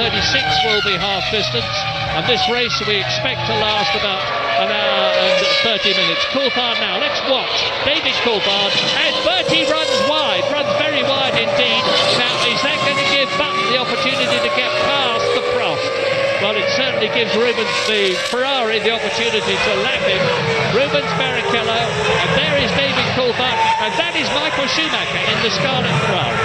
will be half distance, and this race we expect to last about an hour and 30 minutes. Coulthard now, let's watch David Coulthard as Berti runs wide, runs very wide indeed. Now, is that going to give Button the opportunity to get past the Prost? Well, it certainly gives Rubens, the Ferrari, the opportunity to lap him. Rubens Barrichello, and there is David Coulthard, and that is Michael Schumacher in the Scarlet Ferrari.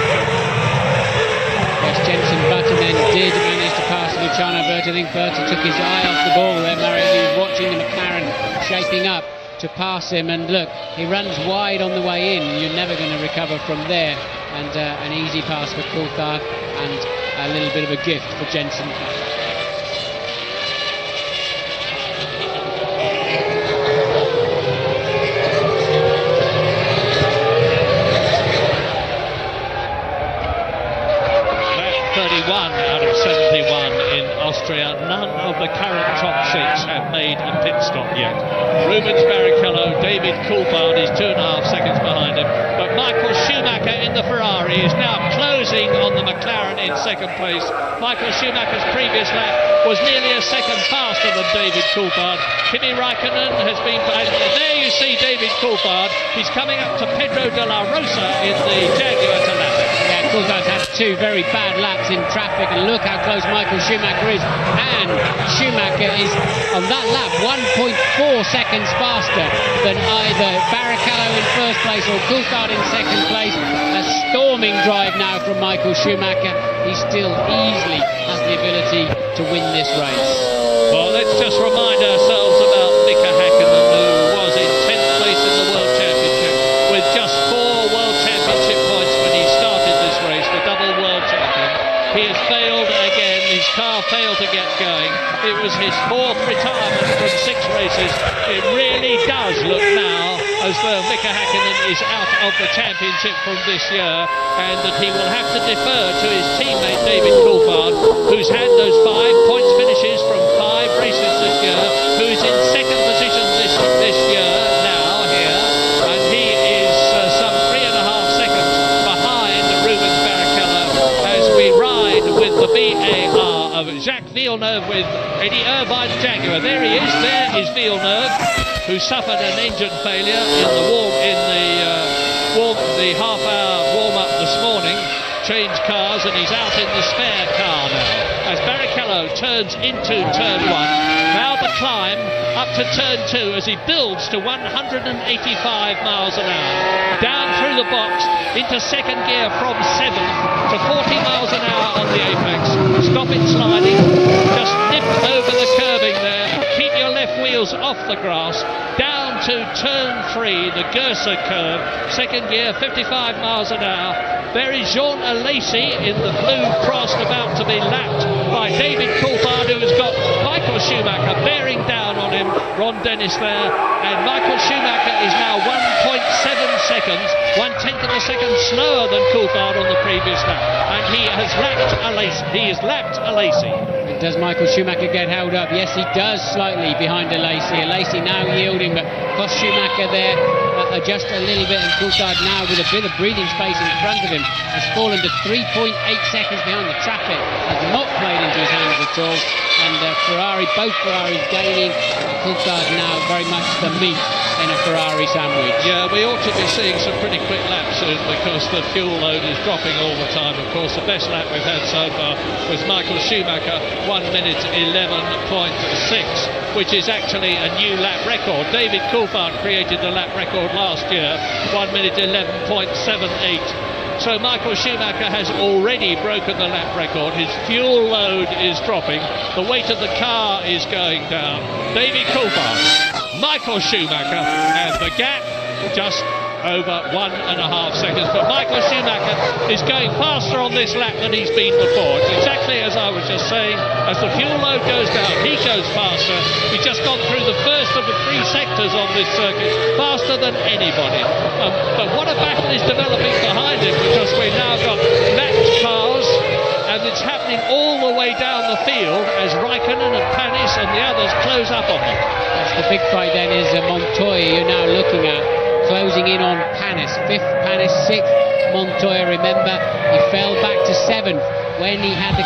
Yes, Jenson Button then did manage to pass Luciano Berti. I think Berti took his eye off the ball there, Murray. He was watching the McLaren shaping up to pass him, and look, he runs wide on the way in. You're never going to recover from there, and an easy pass for Coulthard and a little bit of a gift for Jenson Button. Out of 71 in Austria. None of the current top six have made a pit stop yet. Rubens Barrichello, David Coulthard is 2.5 seconds behind him, but Michael Schumacher in the Ferrari is now closing on the McLaren in second place. Michael Schumacher's previous lap was nearly a second faster than David Coulthard. Kimi Raikkonen has been... There you see David Coulthard. He's coming up to Pedro de la Rosa in the Jaguar to lap. Yeah, Coulthard's had two very bad laps in traffic, and look how close Michael Schumacher is. And Schumacher is on that lap 1.4 seconds faster than either Barrichello in first place or Coulthard in second place. A storming drive now from Michael Schumacher. He still easily has the ability to win this race. Well, let's just remind ourselves about Mika Häkkinen, who was in 10th place in the World Championship with just 4 World Championship points when he started this race, the double World Champion. He has failed again. His car failed to get going. It was his 4th retirement from 6 races. It really does look now as though Mika Häkkinen is out of the championship from this year, and that he will have to defer to his teammate David Coulthard, who's had those 5 points finishes from 5 races this year, who's in second position this year now here, and he is some 3.5 seconds behind Rubens Barrichello as we ride with the VAR of Jacques Villeneuve with Eddie Irvine's Jaguar. There he is. There is Villeneuve, who suffered an engine failure in the half-hour warm-up this morning. Changed cars, and he's out in the spare car now as Barrichello turns into turn 1. Now the climb up to turn 2 as he builds to 185 miles an hour. Down through the box into second gear from 7th to 40 miles an hour on the apex. Stop it sliding. Just nip over the curbing there. Keep your left wheels off the grass. Down to turn 3, the Gersa curve. Second gear, 55 miles an hour. There is Jean Alesi in the blue Prost, about to be lapped by David Coulthard, who has got Michael Schumacher bearing down on him. Ron Dennis there, and Michael Schumacher is now 1.7 seconds, 1/10 of a second slower than Coulthard on the previous lap, and he has lapped Alesi. Does Michael Schumacher get held up? Yes, he does, slightly behind Alesi. Alesi now yielding, but cost Schumacher there just a little bit, and Coulthard now with a bit of breathing space in front of him has fallen to 3.8 seconds behind. The traffic has not played into his hands at all, and both Ferraris gaining. Coulthard now very much the meat in a Ferrari sandwich. Yeah, we ought to be seeing some pretty quick laps soon, because the fuel load is dropping all the time. Of course, the best lap we've had so far was Michael Schumacher, 1 minute 11.6, which is actually a new lap record. David Coulthard created the lap record last year, 1 minute 11.78. So Michael Schumacher has already broken the lap record. His fuel load is dropping. The weight of the car is going down. David Coulthard, Michael Schumacher, and the gap just over 1.5 seconds. But Michael Schumacher is going faster on this lap than he's been before. It's exactly as I was just saying. As the fuel load goes down, he goes faster. He's just gone through the first of the 3 sectors on this circuit, faster than anybody. But what a battle is developing behind him, because we've now got lapped cars, and it's happening all the way down the field as Raikkonen and Panis and the others close up on them. That's the big fight then, is Montoya you're now looking at, closing in on Panis. 5th, Panis 6th. Montoya, remember, he fell back to 7th when he had the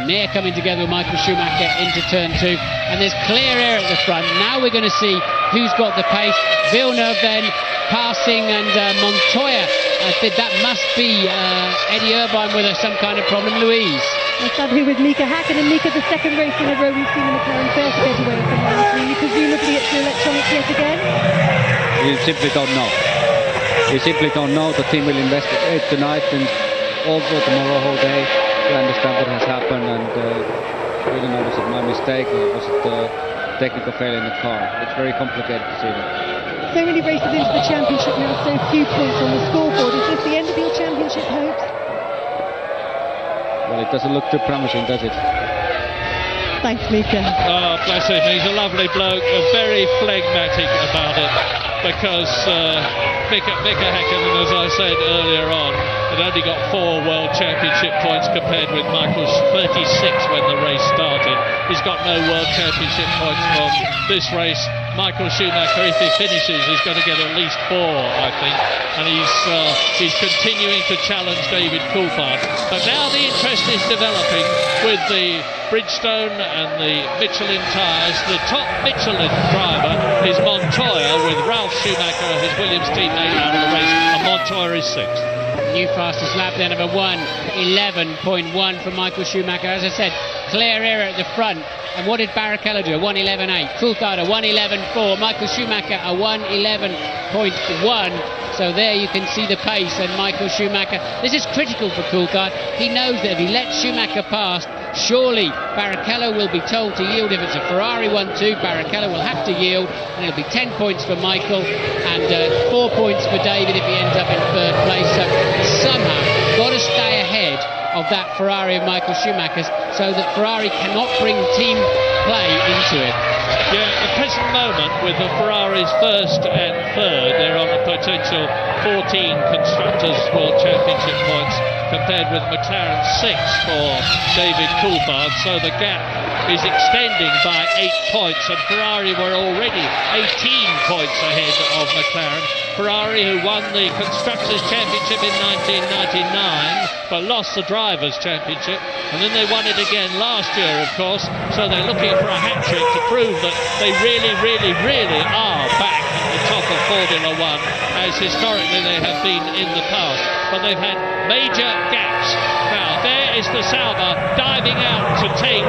near coming together with Michael Schumacher into turn 2. And there's clear air at the front. Now we're going to see who's got the pace. Villeneuve then passing, and Montoya. I think that must be Eddie Irvine with some kind of problem. Louise. Well, sadly with Mika Hakkinen. Mika, the second race in a row we've seen the McLaren first get away from Lance. Presumably it's the electronics yet again? You simply don't know. You simply don't know. The team will investigate tonight and also tomorrow whole day to understand what has happened, and really know, was it my mistake or was it the technical failure in the car? It's very complicated to see that. So many races into the championship now, so few points on the scoreboard. Is this the end of your championship hopes? Well, it doesn't look too promising, does it? Thanks, Mika. Oh, bless him. He's a lovely bloke, very phlegmatic about it, because Mika Hakkinen, as I said earlier on, had only got 4 World Championship points compared with Michael's 36 when the race started. He's got no World Championship points from this race. Michael Schumacher, if he finishes, is going to get at least 4, I think. And he's continuing to challenge David Coulthard. But now the interest is developing with the Bridgestone and the Michelin tyres. The top Michelin driver is Montoya, with Ralf Schumacher, his Williams teammate, out of the race. And Montoya is 6th. New fastest lap there, number 1:11.1 from Michael Schumacher. As I said, clear air at the front. And what did Barrichello do? A 1:11.8. Coulthard a 1:11.4. Michael Schumacher a 1:11.1. So there you can see the pace, and Michael Schumacher. This is critical for Coulthard. He knows that if he lets Schumacher pass, surely Barrichello will be told to yield. If it's a Ferrari 1-2, Barrichello will have to yield, and it'll be 10 points for Michael and 4 points for David if he ends up in 3rd place. So somehow got to stay ahead of that Ferrari of Michael Schumacher's, so that Ferrari cannot bring team play into it. Yeah, at the present moment, with the Ferraris 1st and 3rd, they're on a potential 14 Constructors' World Championship points, compared with McLaren 6 for David Coulthard. So the gap is extending by 8 points, and Ferrari were already 18 points ahead of McLaren. Ferrari, who won the Constructors' Championship in 1999, but lost the Drivers' Championship, and then they won it again last year, of course. So they're looking for a hat-trick to prove that they really, really, really are back at the top of Formula One, as historically they have been in the past. But they've had major gaps. Now, there is the Sauber diving out to take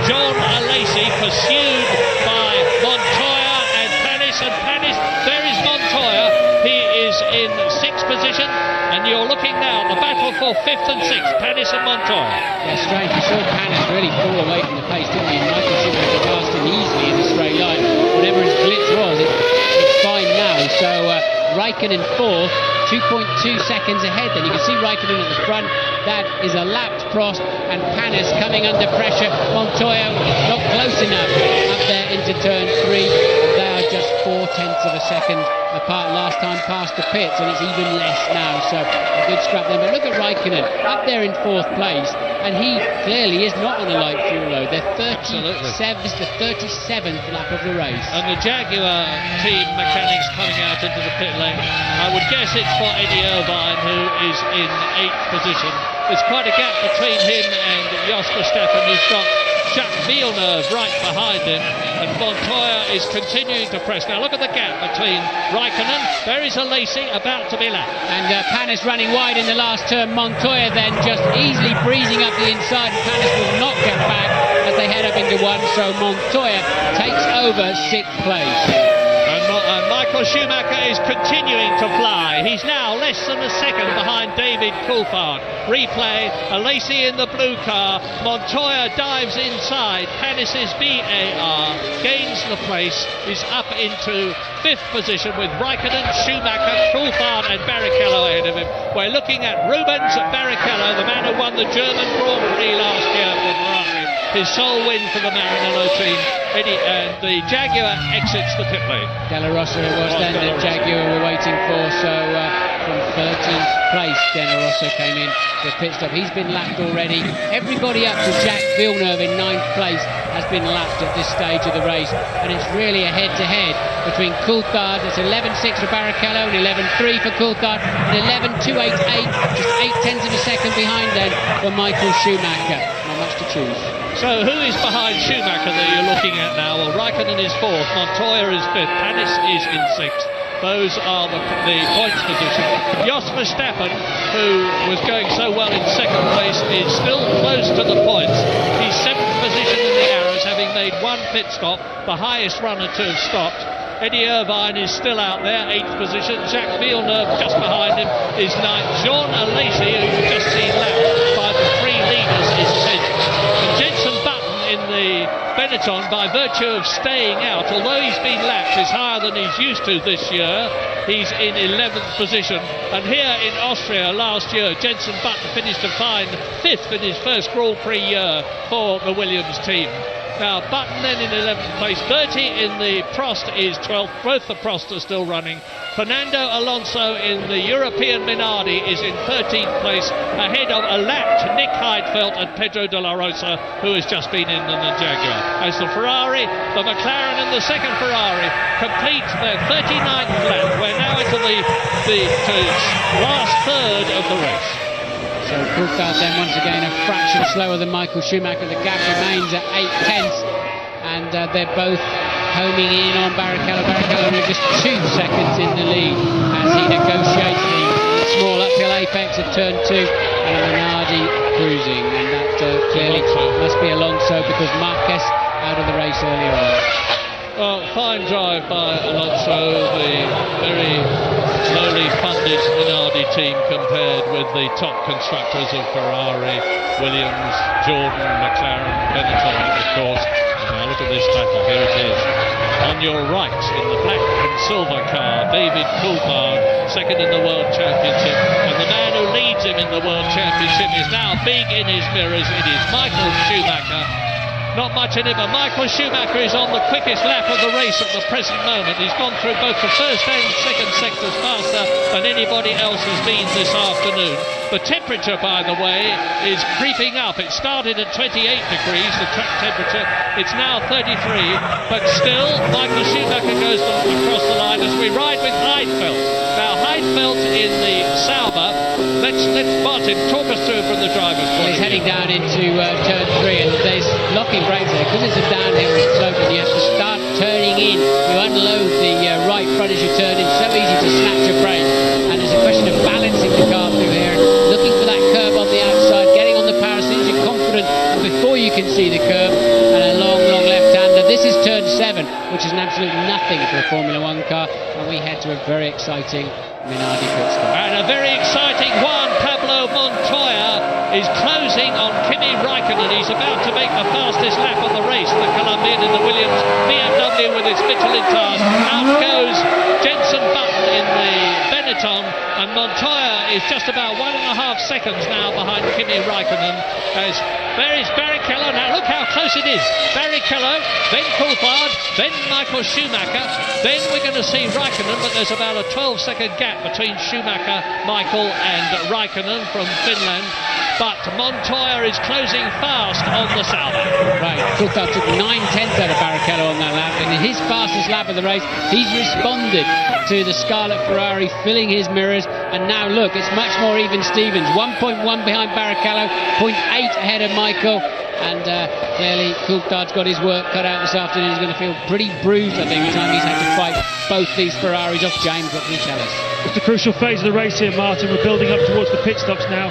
Jean Alesi, pursued by Montoya and Panis. And Panis, there is Montoya. He is in 6th position, and you're looking now at the battle for 5th and 6th, Panis and Montoya. Yeah, strange. We saw Panis really fall away from the pace, didn't he? Michael Schumacher passed him easily in a straight line. Whatever his glitch was, it's fine now. So Raikkonen 4th, 2.2 seconds ahead. Then you can see Raikkonen at the front. That is a lapped Prost, and Panis coming under pressure. Montoya not close enough up there into turn 3. They are just 0.4 of a second apart last time past the pits, and it's even less now. So a good scrap there. But look at Raikkonen up there in 4th place, and he clearly is not on a light fuel load. They're 37th, this is the 37th lap of the race. And the Jaguar team mechanics coming out into the pit lane. I would guess it's for Eddie Irvine, who is in 8th position. There's quite a gap between him and Jos Verstappen. He's got Jacques Villeneuve right behind him, and Montoya is continuing to press. Now look at the gap between Raikkonen. There is Alesi about to be lapped. And Panis running wide in the last turn. Montoya then just easily breezing up the inside, and Panis will not get back as they head up into 1. So Montoya takes over 6th place. And Michael Michael Schumacher is continuing to fly. He's now less than a second behind David Coulthard. Replay, Alesi in the blue car. Montoya dives inside. Panis's VAR gains the place. Is up into 5th position with Raikkonen, Schumacher, Coulthard and Barrichello ahead of him. We're looking at Rubens Barrichello, the man who won the German Grand Prix last year for Ferrari. His sole win for the Maranello team. And the Jaguar exits the pit lane. Della Rossa it was then that Jaguar were waiting for, so from 13th place Della Rossa came in for a pit stop. He's been lapped already. Everybody up to Jack Villeneuve in 9th place has been lapped at this stage of the race, and it's really a head-to-head between Coulthard. It's 11.6 for Barrichello and 11.3 for Coulthard and 11.288, just 0.8 of a second behind then for Michael Schumacher. Not much to choose. So who is behind Schumacher that you're looking at now? Well, Raikkonen is 4th, Montoya is 5th, Panis is in 6th. Those are the points position. Jos Verstappen, who was going so well in 2nd place, is still close to the points. He's 7th position in the arrows, having made 1 pit stop, the highest runner to have stopped. Eddie Irvine is still out there, 8th position. Jacques Villeneuve just behind him is 9th. Jean Alesi, who we've just seen lapped by the 3 leaders, is 10th. And Jenson Button in the Benetton, by virtue of staying out, although he's been lapped, is higher than he's used to this year. He's in 11th position. And here in Austria last year, Jenson Button finished a fine 5th in his first Grand Prix year for the Williams team. Now Button then in 11th place, 30 in the Prost is 12th, both the Prost are still running. Fernando Alonso in the European Minardi is in 13th place, ahead of a lapped Nick Heidfeld and Pedro de la Rosa, who has just been in the Jaguar. As the Ferrari, the McLaren and the second Ferrari complete their 39th lap. We're now into the last third of the race. So Coulthard then once again a fraction slower than Michael Schumacher. The gap remains at 0.8, and they're both homing in on Barrichello. Barrichello only just 2 seconds in the lead as he negotiates the small uphill apex of turn 2, and Minardi cruising, and that clearly must be Alonso because Marquez out of the race earlier on. Well, fine drive by Alonso, the very slowly funded Minardi team compared with the top constructors of Ferrari, Williams, Jordan, McLaren, Benetton, of course. Now look at this battle, here it is. On your right, in the black and silver car, David Coulthard, second in the World Championship, and the man who leads him in the World Championship is now big in his mirrors. It is Michael Schumacher. Not much in it, but Michael Schumacher is on the quickest lap of the race at the present moment. He's gone through both the first and second sectors faster than anybody else has been this afternoon. The temperature, by the way, is creeping up. It started at 28 degrees, the track temperature. It's now 33, but still Michael Schumacher goes across the line as we ride with Heidfeld. Now Heidfeld in the Sauber. Let's Martin talk us through from the driver's point of view. He's heading down into turn 3, and there's locking brakes there because it's a downhill slope and you have to start turning in. You unload the right front as you turn in. So easy to snatch a brake, and it's a question of balancing the car through here, looking for that curve on the outside, getting on the power as soon as you're confident before you can see the curve, and a long left-hander. This is turn 7, which is an absolute nothing for a Formula 1 car, and we head to a very exciting Minardi pit stop. And a very exciting Juan Pablo Montoya is closing on Kimi Raikkonen. He's about to make the fastest lap of the race, the Colombian in the Williams BMW with its Michelin tires. Out goes Jenson Button in the Benetton, and Montoya is just about 1.5 seconds now behind Kimi Raikkonen. As there is Barrichello. Now look how close it is. Barrichello, then Coulthard, then Michael Schumacher, then we're going to see Raikkonen, but there's about a 12-second gap between Schumacher, Michael and Raikkonen from Finland. But Montoya is closing fast on the Sauber. Right, Coulthard took 9/10 out of Barrichello on that lap, and in his fastest lap of the race, he's responded to the Scarlet Ferrari filling his mirrors, and now look, it's much more even Stevens. 1.1 behind Barrichello, 0.8 ahead of Michael, and clearly Coulthard's got his work cut out this afternoon. He's going to feel pretty bruised, I think, the time he's had to fight both these Ferraris off. James, what can you tell us? It's a crucial phase of the race here, Martin. We're building up towards the pit stops now.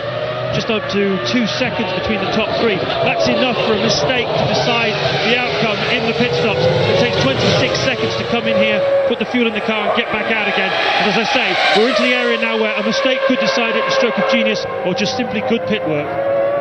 just up to 2 seconds between the top three. That's enough for a mistake to decide the outcome in the pit stops. It takes 26 seconds to come in here, put the fuel in the car and get back out again. And as I say, we're into the area now where a mistake could decide it, a stroke of genius, or just simply good pit work.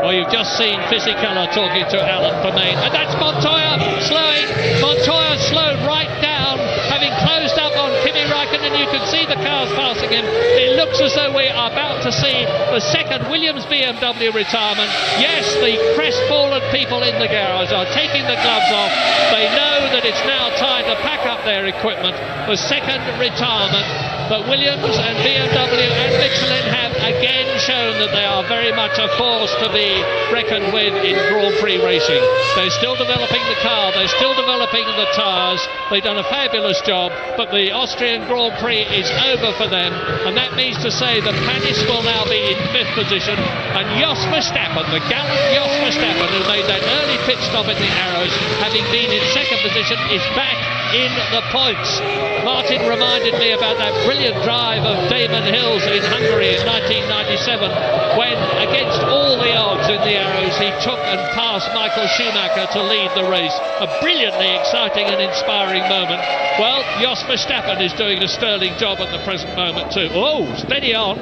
Well, you've just seen Fisichella talking to Alan Permain, and that's Montoya slowing. Montoya slowed right down, having closed up on Kimi Raikkonen. You can see the cars passing him. It looks as though we are about to see the second Williams BMW retirement. Yes, the crestfallen people in the garage are taking the gloves off. They know that it's now time to pack up their equipment. The second retirement. But Williams and BMW and Michelin have again shown that they are very much a force to be reckoned with in Grand Prix racing. They're still developing the car, they're still developing the tyres. They've done a fabulous job, but the Austrian Grand Prix is over for them, and that means to say that Panis will now be in 5th position, and Jos Verstappen, the gallant Jos Verstappen, who made that early pit stop in the Arrows, having been in 2nd position, is back in the points. Martin reminded me about that brilliant drive of Damon Hills in Hungary in 1997, when against all the odds in the Arrows he took and passed Michael Schumacher to lead the race. A brilliantly exciting and inspiring moment. Well, Jos Verstappen is doing a sterling job at the present moment too. Oh, steady on.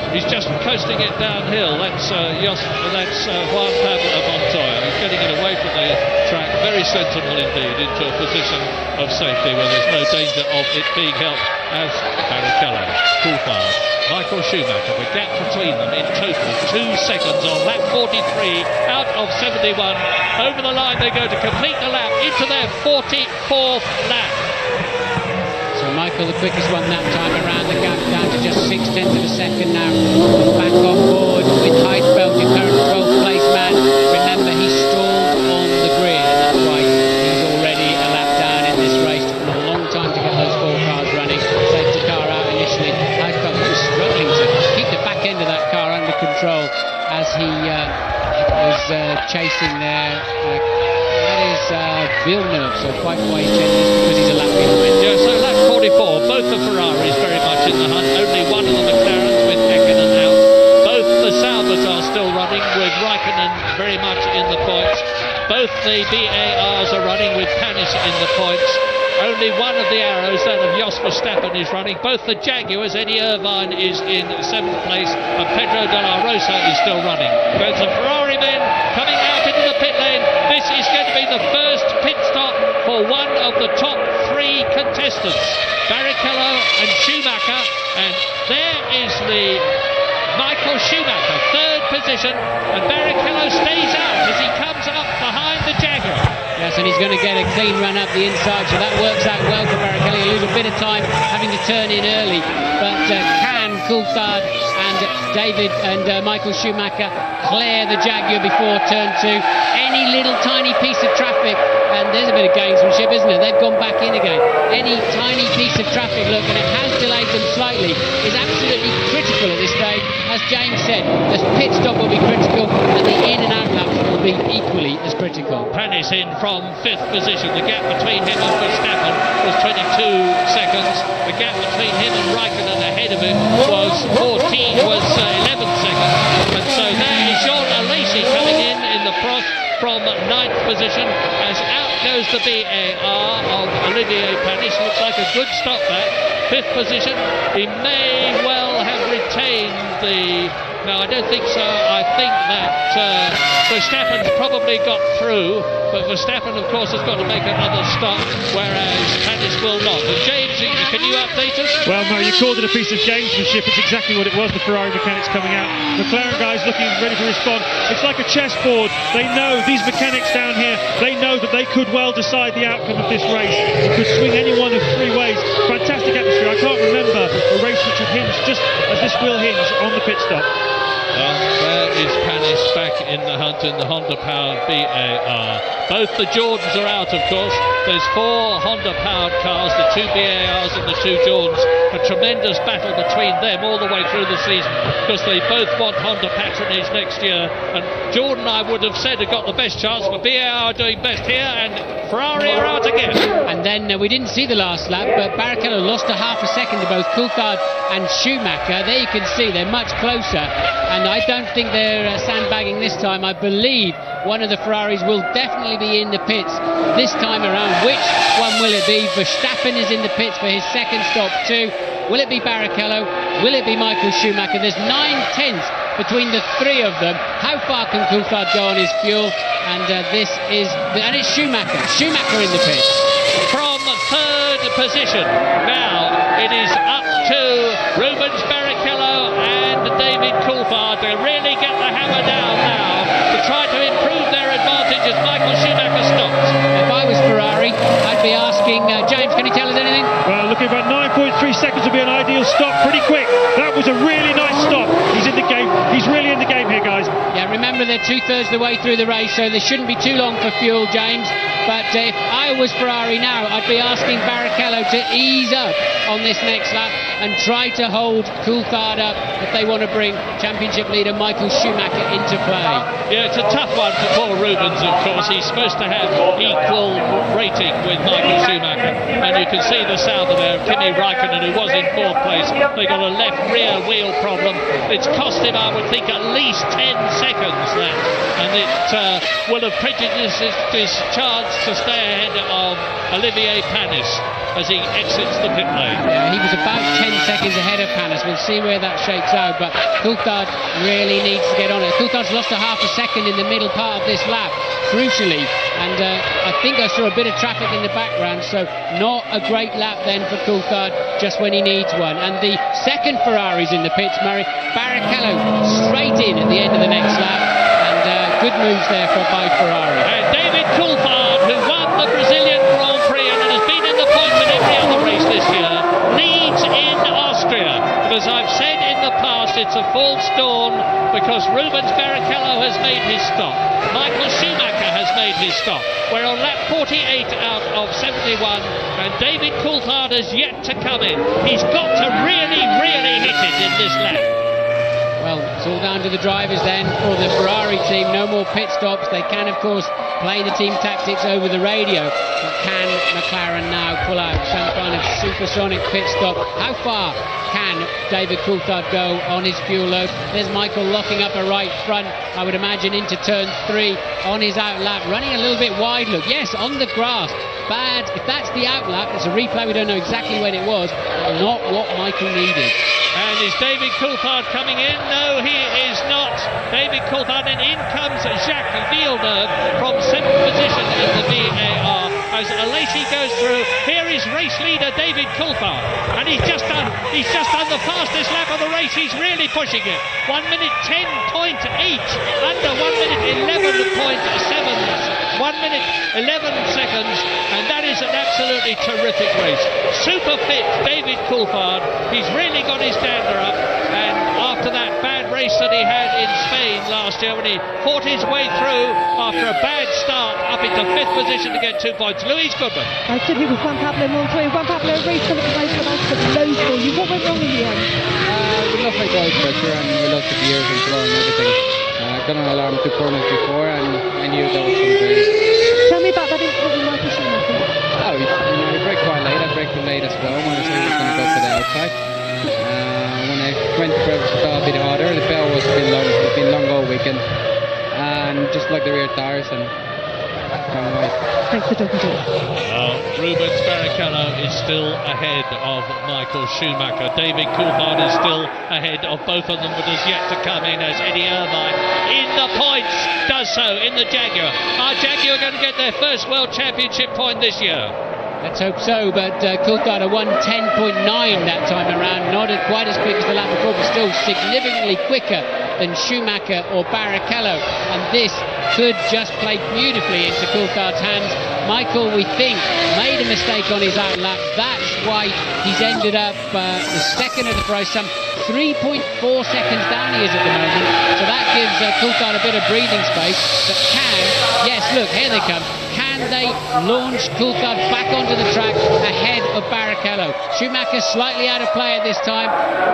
He's just coasting it downhill. That's Juan Pablo Montoya. He's getting it away from the track, very sensible indeed, into a position of safety where there's no danger of it being helped as Barrichello, Coulthard, Michael Schumacher, the gap between them in total 2 seconds on lap 43 out of 71. Over the line they go to complete the lap into their 44th lap. So Michael, the quickest one that time around, the gap down to just 0.6 of a second now. Back on board with Heidfeld, your current 12th place man. Remember, he stalled on the grid, and that's why he's already a lap down in this race. It took a long time to get those 4 cars running. Safety car out initially. Heidfeld was struggling to keep the back end of that car under control as he was chasing there. That is Villeneuve, so quite why he's chasing this, because he's a lap behind. Yeah, so lap 44, both the Ferraris very much in the hunt, only one of the McLarens with Häkkinen out. Both the Saubers are still running with Raikkonen very much in the points. Both the BARs are running with Panis in the points. Only one of the Arrows, that of Jos Verstappen, is running. Both the Jaguars, Eddie Irvine is in 7th place, and Pedro de la Rosa is still running. There's the Ferrari men coming out into the pit lane. This is going to be the first pit stop for one of the top 3 contestants, Barrichello and Schumacher, and there is the Michael Schumacher, 3rd position, and Barrichello stays out as he comes up behind the Jaguar. Yes, and he's going to get a clean run up the inside, so that works out well for Barrichello. He'll lose a bit of time having to turn in early, but can Coulthard and David and Michael Schumacher clear the Jaguar before turn 2? Any little tiny piece of traffic, and there's a bit of gamesmanship, isn't it? They've gone back in again. Any tiny piece of traffic, look, and it has delayed them slightly, is absolutely critical at this stage. As James said, the pit stop will be critical, and the in and out laps will be equally as critical. Panis in from 5th position. The gap between him and Verstappen was 22 seconds. The gap between him and Raikkonen ahead of him was 11 seconds. And so there is Jean Alesi coming in the Prost from 9th position, as out goes the BAR of Olivier Panis. Looks like a good stop that. 5th position. He may well have retained the... No, I don't think so. I think that Verstappen's probably got through, but Verstappen, of course, has got to make another stop, whereas Panis will not. And James, can you update us? Well, Mo, you called it a piece of gamesmanship. It's exactly what it was, the Ferrari mechanics coming out. McLaren guys looking ready to respond. It's like a chessboard. They know, these mechanics down here, they know that they could well decide the outcome of this race. It could swing any one of 3 ways. Fantastic atmosphere. I can't remember a race which would hinge just as this will hinge on the pit stop. Well, there is Panis back in the hunt in the Honda-powered BAR. Both the Jordans are out, of course. There's 4 Honda-powered cars, the 2 BARs and the 2 Jordans. A tremendous battle between them all the way through the season because they both want Honda patronage next year. And Jordan, I would have said, have got the best chance, but BAR are doing best here, and Ferrari are out again. And then we didn't see the last lap, but Barrichello lost a half a second to both Coulthard and Schumacher. There you can see they're much closer, and I don't think they're sandbagging this time. I believe one of the Ferraris will definitely be in the pits this time around. Which one will it be? Verstappen is in the pits for his second stop too. Will it be Barrichello? Will it be Michael Schumacher? There's 9/10 between the 3 of them. How far can Coulthard go on his fuel? And it's Schumacher. Schumacher in the pits. From 3rd position, now it is up to Rubens Barrichello and David Coulthard to really get the hammer down now to try to improve their advantage as Michael Schumacher stops. If I was Ferrari, I'd be asking, James, can you tell us anything? Well, looking about 9.3 seconds would be an ideal stop, pretty quick. That was a really nice stop. He's in the game. He's really in the game here, guys. Yeah, remember they're 2/3 of the way through the race, so they shouldn't be too long for fuel, James. But if I was Ferrari now, I'd be asking Barrichello to ease up on this next lap and try to hold Coulthard up if they want to bring championship leader Michael Schumacher into play. Yeah, it's a tough one for Paul Rubens, of course. He's supposed to have equal rating with Michael Schumacher, and you can see the sounder there, Kimi Raikkonen, who was in 4th place. They got a left rear wheel problem. It's cost him, I would think, at least 10 seconds, that, and it will have prejudiced his chance to stay ahead of Olivier Panis as he exits the pit lane. Yeah, he was about 10 seconds ahead of Panis. We'll see where that shakes out, but Coulthard really needs to get on it. Coulthard's lost a half a second in the middle part of this lap, crucially, and I think I saw a bit of traffic in the background, so not a great lap then for Coulthard just when he needs one. And the second Ferrari's in the pits, Murray. Barrichello straight in at the end of the next lap, and good moves there by Ferrari. And David Coulthard, who won the Brazilian Grand Prix and has been in the points in every other race this year, leads in Austria. But as I've said in the past, it's a false dawn because Rubens Barrichello has made his stop. Michael Schumacher has made his stop. We're on lap 48 out of 71, and David Coulthard has yet to come in. He's got to really, really hit it in this lap. Well, it's all down to the drivers then for the Ferrari team. No more pit stops. They can, of course, play the team tactics over the radio. But can McLaren now pull out some kind of supersonic pit stop? How far can David Coulthard go on his fuel load? There's Michael locking up a right front, I would imagine, into turn 3 on his out lap. Running a little bit wide look. Yes, on the grass. Bad. If that's the out lap, it's a replay. We don't know exactly when it was. Not what Michael needed. And is David Coulthard coming in? No, he is not. David Coulthard, and in comes Jacques Villeneuve from 7th position in the VAR as Alesi goes through. Here is race leader David Coulthard, and he's just done the fastest lap of the race. He's really pushing it. 1 minute 10.8 under 1 minute 11.7. 1 minute 11 seconds, and that is an absolutely terrific race. Super fit David Coulthard. He's really got his dander up, and after that bad race that he had in Spain last year when he fought his way through after a bad start up into 5th position to get 2 points. Louise Goodman. I stood here with Juan Pablo Montoya. Juan Pablo, race for the guys from absolute lows for you. What went wrong in the end? We lost like oil pressure and we lost the gears and flow and everything. Got an alarm 2 corners before and I knew that was something. Tell me about that incident with Michael Schumacher. Oh, he braked quite late. I braked late as well when I said he was going to go for the outside. When I went for a bit harder, the bell was a bit long. It's been long all weekend. And just like the rear tires and coming away. Thanks for talking to us. Well, Rubens Barrichello is still ahead of Michael Schumacher. David Coulthard is still ahead of both of them, but has yet to come in as Eddie Irvine in the points does so in the Jaguar. Are Jaguar going to get their first World Championship point this year? Let's hope so, but Coulthard won 10.9 that time around. Not quite as quick as the lap before, but still significantly quicker than Schumacher or Barrichello. And this could just play beautifully into Coulthard's hands. Michael, we think, made a mistake on his out lap. That's why he's ended up the second of the prize, some 3.4 seconds down he is at the moment, so that gives Coulthard a bit of breathing space. But yes, look, here they come. Can they launch Coulthard back onto the track ahead of Barrichello? Schumacher slightly out of play at this time.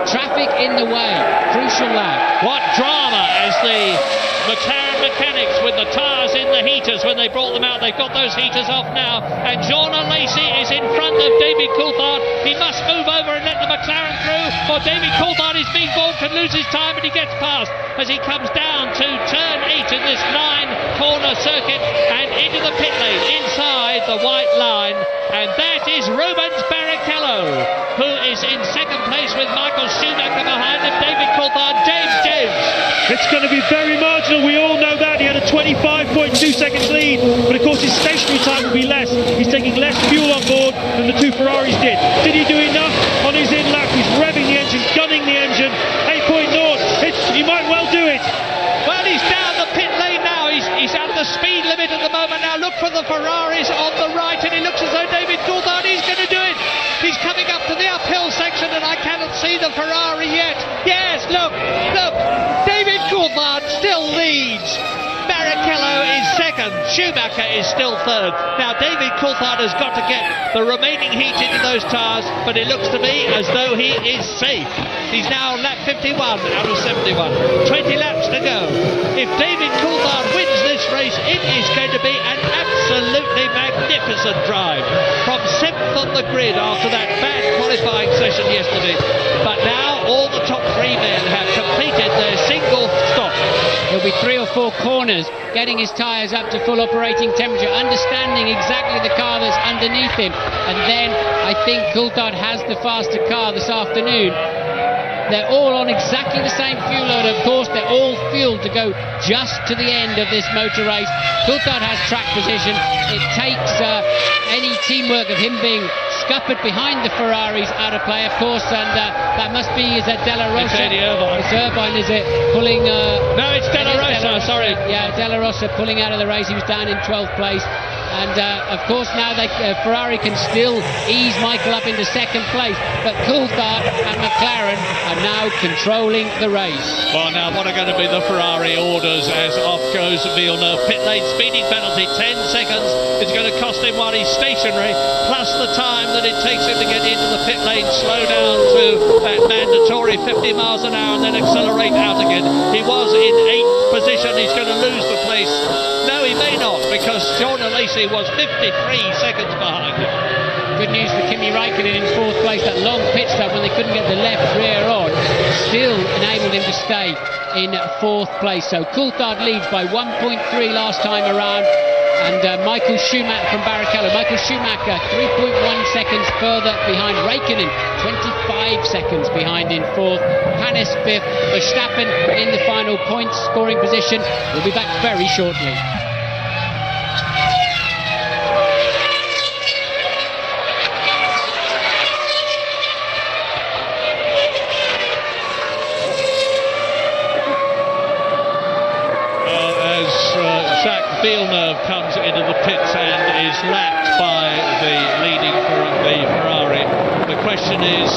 Traffic in the way. Crucial lap. What drama as the McLaren mechanics with the tyres in the heaters when they brought them out. They've got those heaters off now, and Jean Alesi is in front of David Coulthard. He must move over and let the McLaren through, or David Coulthard is being born, can lose his time, and he gets past as he comes down to turn 8 in this 9-corner circuit and into the pit lane inside the white line, and that is Rubens Barrichello, who is in second place with Michael Schumacher behind him. David Coulthard, James. It's going to be very marginal, we all know that. He had a 25.2 seconds lead, but of course his stationary time will be less. He's taking less fuel on board than the two Ferraris did. Did he do enough on his in lap? He's revving the engine, gunning the engine. 8.0, he might well do it. Well, he's down the pit lane now. He's at the speed limit at the moment now. Look for the Ferraris on the right, and it looks as though David Coulthard is going to do it. He's coming up to the uphill section, and I cannot see the Ferrari yet. Yes, look, David Coulthard still leads. Barrichello is second. Schumacher is still third. Now, David Coulthard has got to get the remaining heat into those tyres, but it looks to me as though he is safe. He's now lap 51 out of 71. 20 laps to go. If David Coulthard wins this race, it is going to be an absolutely magnificent drive. From 7th on the grid after that bad qualifying session yesterday. But now all the top 3 men have completed their single stop. There'll be 3 or 4 corners, getting his tyres up to full operating temperature, understanding exactly the car that's underneath him, and then I think Coulthard has the faster car this afternoon. They're all on exactly the same fuel load, of course. They're all fueled to go just to the end of this motor race. Coulthard has track position. It takes any teamwork of him being scuppered behind the Ferraris out of play, of course, and that must be Della Rosa. It's Eddie Irvine. It's Irvine, is it? Pulling... No, it's Della Rosa, sorry. Yeah, Della Rosa pulling out of the race. He was down in 12th place. And of course now Ferrari can still ease Michael up into second place, but Coulthard and McLaren are now controlling the race. Well, now what are going to be the Ferrari orders as off goes Villeneuve? Pit lane speeding penalty, 10 seconds. It's going to cost him while he's stationary, plus the time that it takes him to get into the pit lane, slow down to that mandatory 50 miles an hour and then accelerate out again. He was in 8th position. He's going to lose the place. No, he may not, because Jean Alesi was 53 seconds behind him. Good news for Kimi Raikkonen in 4th place. That long pit stop when they couldn't get the left rear on still enabled him to stay in 4th place. So Coulthard leads by 1.3 last time around, and Michael Schumacher from Barrichello. Michael Schumacher 3.1 seconds further behind Raikkonen, 25 seconds behind in 4th. Hannes 5th. Verstappen in the final points scoring position. We'll be back very shortly. Villeneuve comes into the pits and is lapped by the leading for the Ferrari. The question is,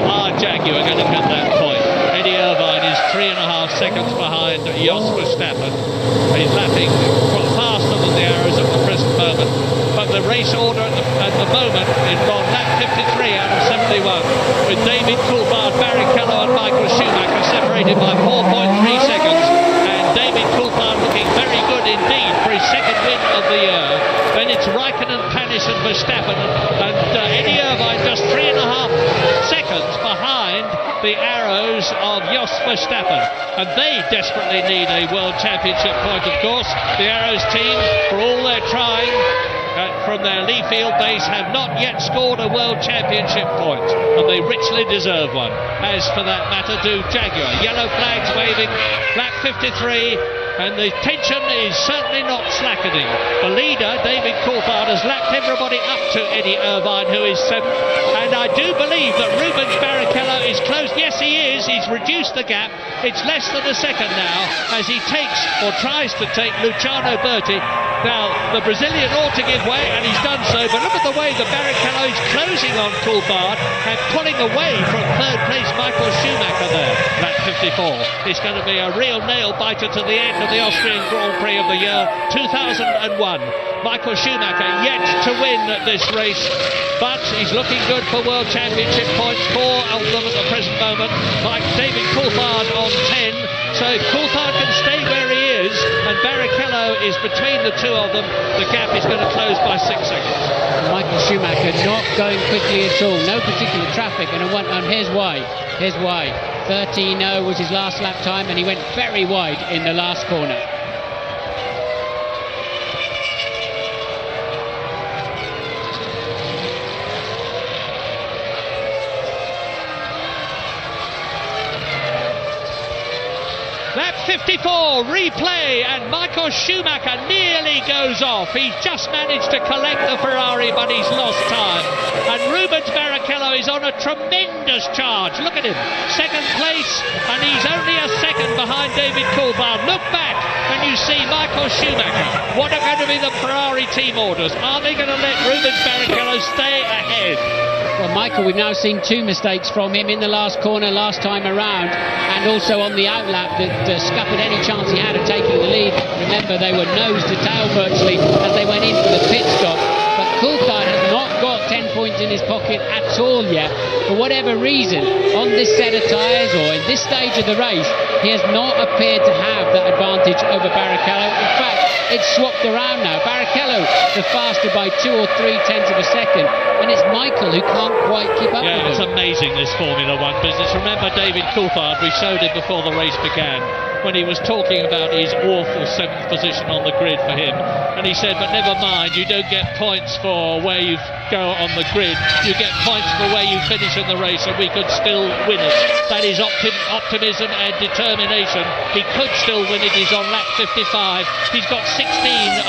are Jaguar going to get that point? Eddie Irvine is 3.5 seconds behind Jos Verstappen. He's lapping faster than the arrows at the present moment. But the race order at the moment is on lap 53 out of 71, with David Coulthard, Barrichello and Michael Schumacher separated by 4.3 seconds. David Coulthard looking very good indeed for his second win of the year. Then it's Raikkonen, Panis and Verstappen, and Eddie Irvine just 3.5 seconds behind the arrows of Jos Verstappen, and they desperately need a World Championship point, of course. The Arrows team, for all their trying from their Lee Field base, have not yet scored a World Championship point, and they richly deserve one. As for that matter, do Jaguar. Yellow flags waving, lap 53, and the tension is certainly not slackening. The leader, David Coulthard, has lapped everybody up to Eddie Irvine, who is 7th, and I do believe that Rubens Barrichello is close. Yes, he is. He's reduced the gap. It's less than a second now as he takes, or tries to take, Luciano Berti. Now, the Brazilian ought to give way, and he's done so, but look at the way that Barrichello is closing on Coulthard and pulling away from third place Michael Schumacher there. Lap 54. It's going to be a real nail-biter to the end of the Austrian Grand Prix of the year 2001. Michael Schumacher yet to win this race, but he's looking good for World Championship points, 4 of them at the present moment, like David Coulthard on 10. So if Coulthard can stay where he is, and Barrichello is between the two of them, the gap is going to close by 6 seconds. Michael Schumacher not going quickly at all, no particular traffic, and here's why. 13.0 was his last lap time, and he went very wide in the last corner. Lap 54, replay, and Michael Schumacher nearly goes off. He's just managed to collect the Ferrari, but he's lost time. And Rubens Barrichello is on a tremendous charge. Look at him, 2nd place, and he's only a second behind David Coulthard. Look back, and you see Michael Schumacher. What are going to be the Ferrari team orders? Are they going to let Rubens Barrichello stay ahead? Well, Michael, we've now seen 2 mistakes from him in the last corner last time around, and also on the outlap that scuppered any chance he had of taking the lead. Remember, they were nose to tail virtually as they went in for the pit stop. But Coulthard has not got 10 points in his pocket at all yet. For whatever reason, on this set of tyres or in this stage of the race, he has not appeared to have that advantage over Barrichello. In fact, it's swapped around now. Barrichello the faster by 2 or 3 tenths of a second, and it's Michael who can't quite keep up with him. Yeah, it's amazing, this Formula One business. Remember David Coulthard, we showed it before the race began, when he was talking about his awful 7th position on the grid for him, and he said, but never mind, you don't get points for where you go on the grid, you get points for where you finish in the race, and we could still win it. That is optimism and determination. He could still win it. He's on lap 55. He's got 16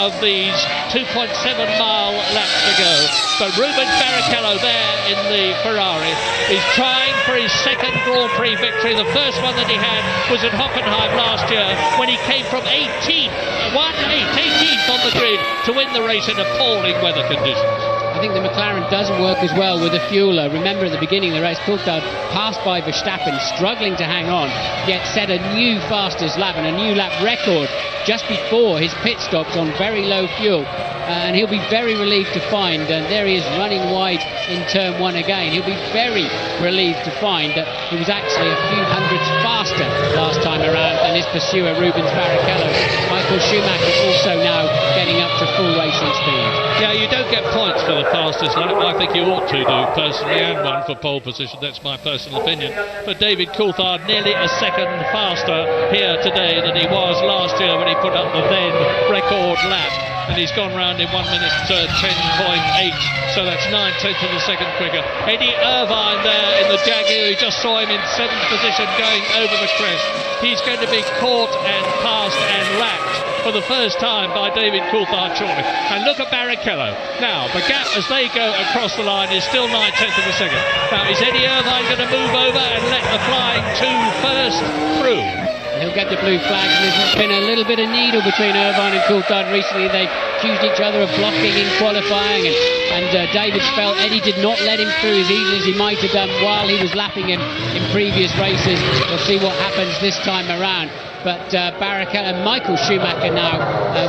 of these 2.7-mile laps to go. But Rubens Barrichello there in the Ferrari is trying for his 2nd Grand Prix victory. The first one that he had was at Hockenheim last year when he came from 18th on the grid to win the race in appalling weather conditions. I think the McLaren doesn't work as well with a fueler. Remember at the beginning of the race, Coulthard passed by Verstappen, struggling to hang on, yet set a new fastest lap and a new lap record just before his pit stops on very low fuel. And he'll be very relieved to find, and there he is running wide in turn 1 again. He'll be very relieved to find that he was actually a few hundredths faster last time around than his pursuer Rubens Barrichello. Michael Schumacher also now getting up to full racing speed. Yeah, you don't get points for the fastest lap. I think you ought to do personally, and one for pole position. That's my personal opinion. But David Coulthard nearly a second faster here today than he was last year when he put up the then record lap. And he's gone round in 1 minute 10.8, so that's 9 tenths of a second quicker. Eddie Irvine there in the Jaguar, we just saw him in 7th position going over the crest. He's going to be caught and passed and lapped for the first time by David Coulthard shortly. And look at Barrichello. Now, the gap as they go across the line is still 9 tenths of a second. Now, is Eddie Irvine going to move over and let the flying 2 first through? He'll get the blue flag. There's been a little bit of needle between Irvine and Coulthard recently. They've accused each other of blocking in qualifying, and David felt Eddie did not let him through as easily as he might have done while he was lapping him in previous races. We'll see what happens this time around. But Barrichello and Michael Schumacher now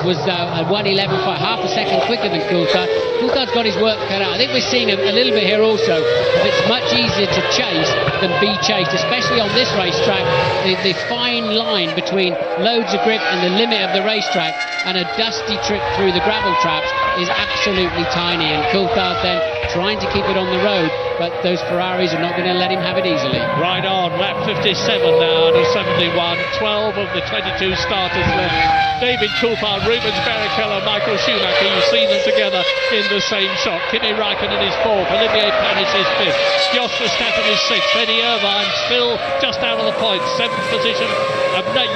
was 1:11, half a second quicker than Coulthard. Coulthard's got his work cut out. I think we're seeing a little bit here also. It's much easier to chase than be chased, especially on this racetrack. The fine line between loads of grip and the limit of the racetrack and a dusty trip through the gravel traps is absolutely tiny. And Coulthard then trying to keep it on the road, but those Ferraris are not going to let him have it easily. Right on, lap 57 now, to 70 only one, 12 of the 22 starters left. David Coulthard, Rubens Barrichello, Michael Schumacher, you see them together in the same shot. Kimi Raikkonen is fourth, Olivier Panis is fifth, Jos Verstappen is sixth, Eddie Irvine still just out of the points, seventh position,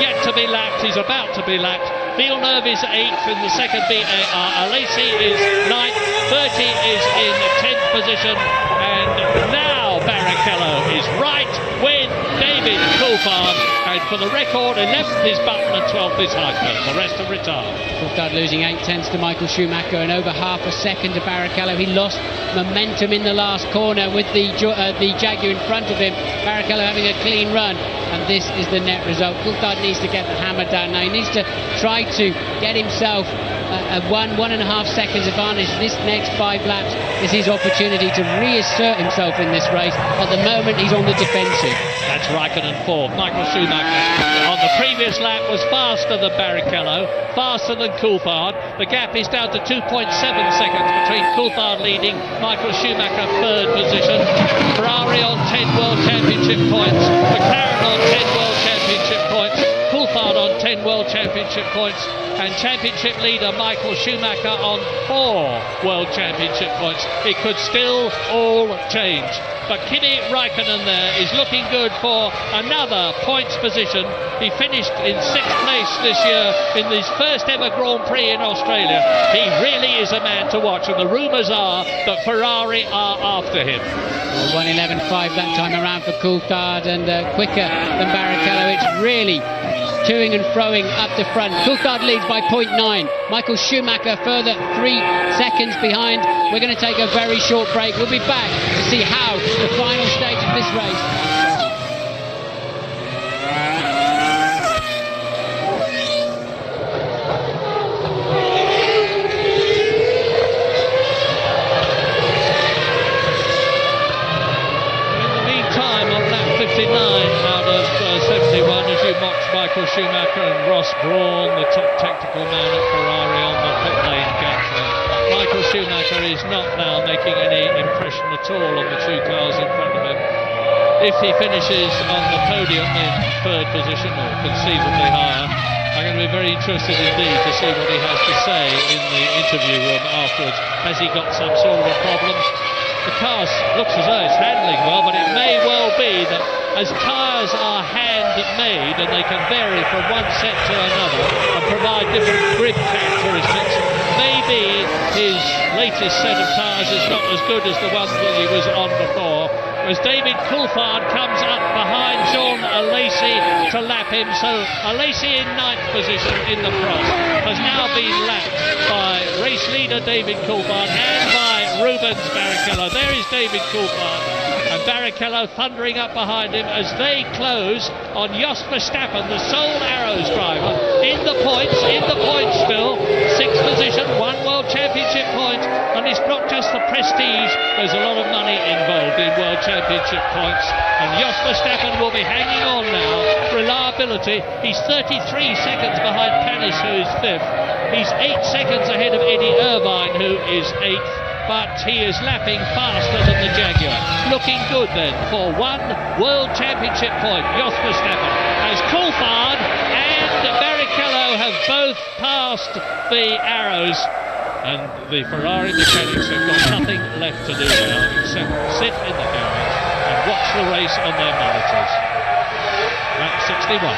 yet to be lapped, he's about to be lapped. Villeneuve is 8th in the second BAR, Alesi is 9th, Berti is in 10th position, and now Barrichello is right with David Coulthard, and for the record, 11th is Button and 12th is Heidfeld. The rest are retired. Coulthard losing 8/10 to Michael Schumacher and over half a second to Barrichello. He lost momentum in the last corner with the Jaguar in front of him. Barrichello having a clean run, and this is the net result. Coulthard needs to get the hammer down now. He needs to try to get himself a 1.5 seconds advantage. This next 5 laps is his opportunity to reassert himself in this race. At the moment, he's on the defensive. That's Raikkonen fourth. Michael Schumacher on the previous lap was faster than Barrichello, faster than Coulthard. The gap is down to 2.7 seconds between Coulthard leading, Michael Schumacher third position. Ferrari on 10 World Championship points, McLaren on 10 World Championship points, Coulthard on 10 World Championship points, and championship leader Michael Schumacher on 4 World Championship points. It could still all change. But Kimi Raikkonen there is looking good for another points position. He finished in 6th place this year in his first ever Grand Prix in Australia. He really is a man to watch, and the rumours are that Ferrari are after him. 1:11.5 that time around for Coulthard, and quicker than Barrichello. It's really toing and froing up the front. Coulthard leads by 0.9. Michael Schumacher further 3 seconds behind. We're going to take a very short break. We'll be back to see how the final stage of this race. In the meantime, on lap 59 out of 71, as you watch Michael Schumacher and Ross Brawn, the top technical man at Ferrari, on the pit lane gap there. Michael Schumacher is not now making any impression at all on the 2 cars in front of him. If he finishes on the podium in third position, or conceivably higher, I'm going to be very interested indeed to see what he has to say in the interview room afterwards. Has he got some sort of a problem? The car looks as though it's handling well, but it may well be that as tyres are hand-made and they can vary from one set to another and provide different grip characteristics, maybe his latest set of tyres is not as good as the one that he was on before. As David Coulthard comes up behind Jean Alesi to lap him, so Alesi in 9th position in the frost has now been lapped by race leader David Coulthard and by Rubens Barrichello. There is David Coulthard, and Barrichello thundering up behind him as they close on Jos Verstappen, the sole Arrows driver, in the points still, 6th position, 1 World Championship point, and it's not just the prestige, there's a lot of money involved in World Championship points, and Jos Verstappen will be hanging on now. Reliability, he's 33 seconds behind Panis, who is 5th, he's 8 seconds ahead of Eddie Irvine, who is 8th, but he is lapping faster than the Jaguar. Looking good then for 1 World Championship point. Jos Verstappen as Coulthard and Barrichello have both passed the Arrows, and the Ferrari mechanics have got nothing left to do now except sit in the garage and watch the race on their monitors. Lap 61.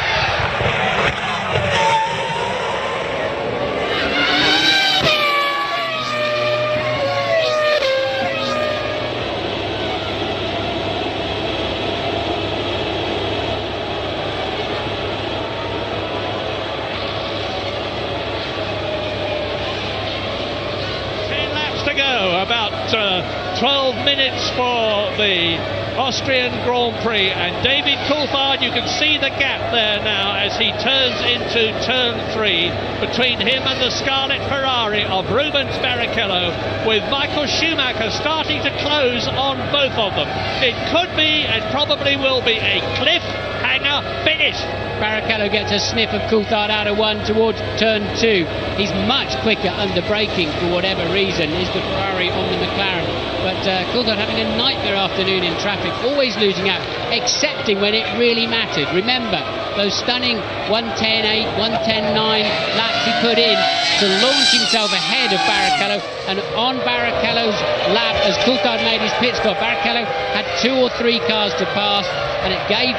About 12 minutes for the Austrian Grand Prix, and David Coulthard, you can see the gap there now as he turns into turn 3 between him and the Scarlet Ferrari of Rubens Barrichello, with Michael Schumacher starting to close on both of them. It could be, and probably will be, a cliffhanger finish. Barrichello gets a sniff of Coulthard out of 1 towards turn 2. He's much quicker under braking for whatever reason, is the Ferrari on the McLaren. But Coulthard having a nightmare afternoon in traffic, always losing out, excepting when it really mattered. Remember, those stunning 1:10.8, 1:10.9 laps he put in to launch himself ahead of Barrichello. And on Barrichello's lap, as Coulthard made his pit stop, Barrichello had 2 or 3 cars to pass, and it gave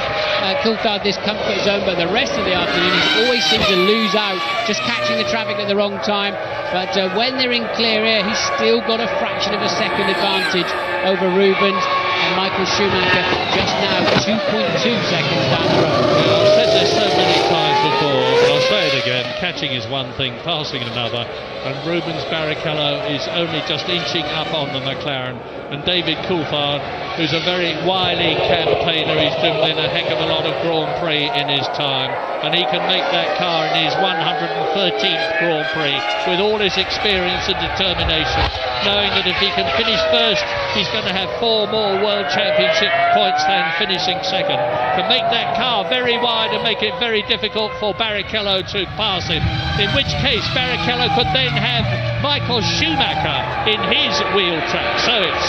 Coulthard this comfort zone. But the rest of the afternoon, he's always seemed to lose out, just catching the traffic at the wrong time. But when they're in clear air, he's still got a fraction of a second advantage over Rubens and Michael Schumacher, just now 2.2 seconds down the road. Well, I've said this so many times before, but I'll say it again. Catching is one thing, passing another, and Rubens Barrichello is only just inching up on the McLaren. And David Coulthard, who's a very wily campaigner, he's driven in a heck of a lot of Grand Prix in his time, and he can make that car in his 113th Grand Prix with all his experience and determination, knowing that if he can finish first, he's going to have 4 more World Championship points than finishing second. Can make that car very wide and make it very difficult for Barrichello to pass him, in which case Barrichello could then have Michael Schumacher in his wheel track. So it's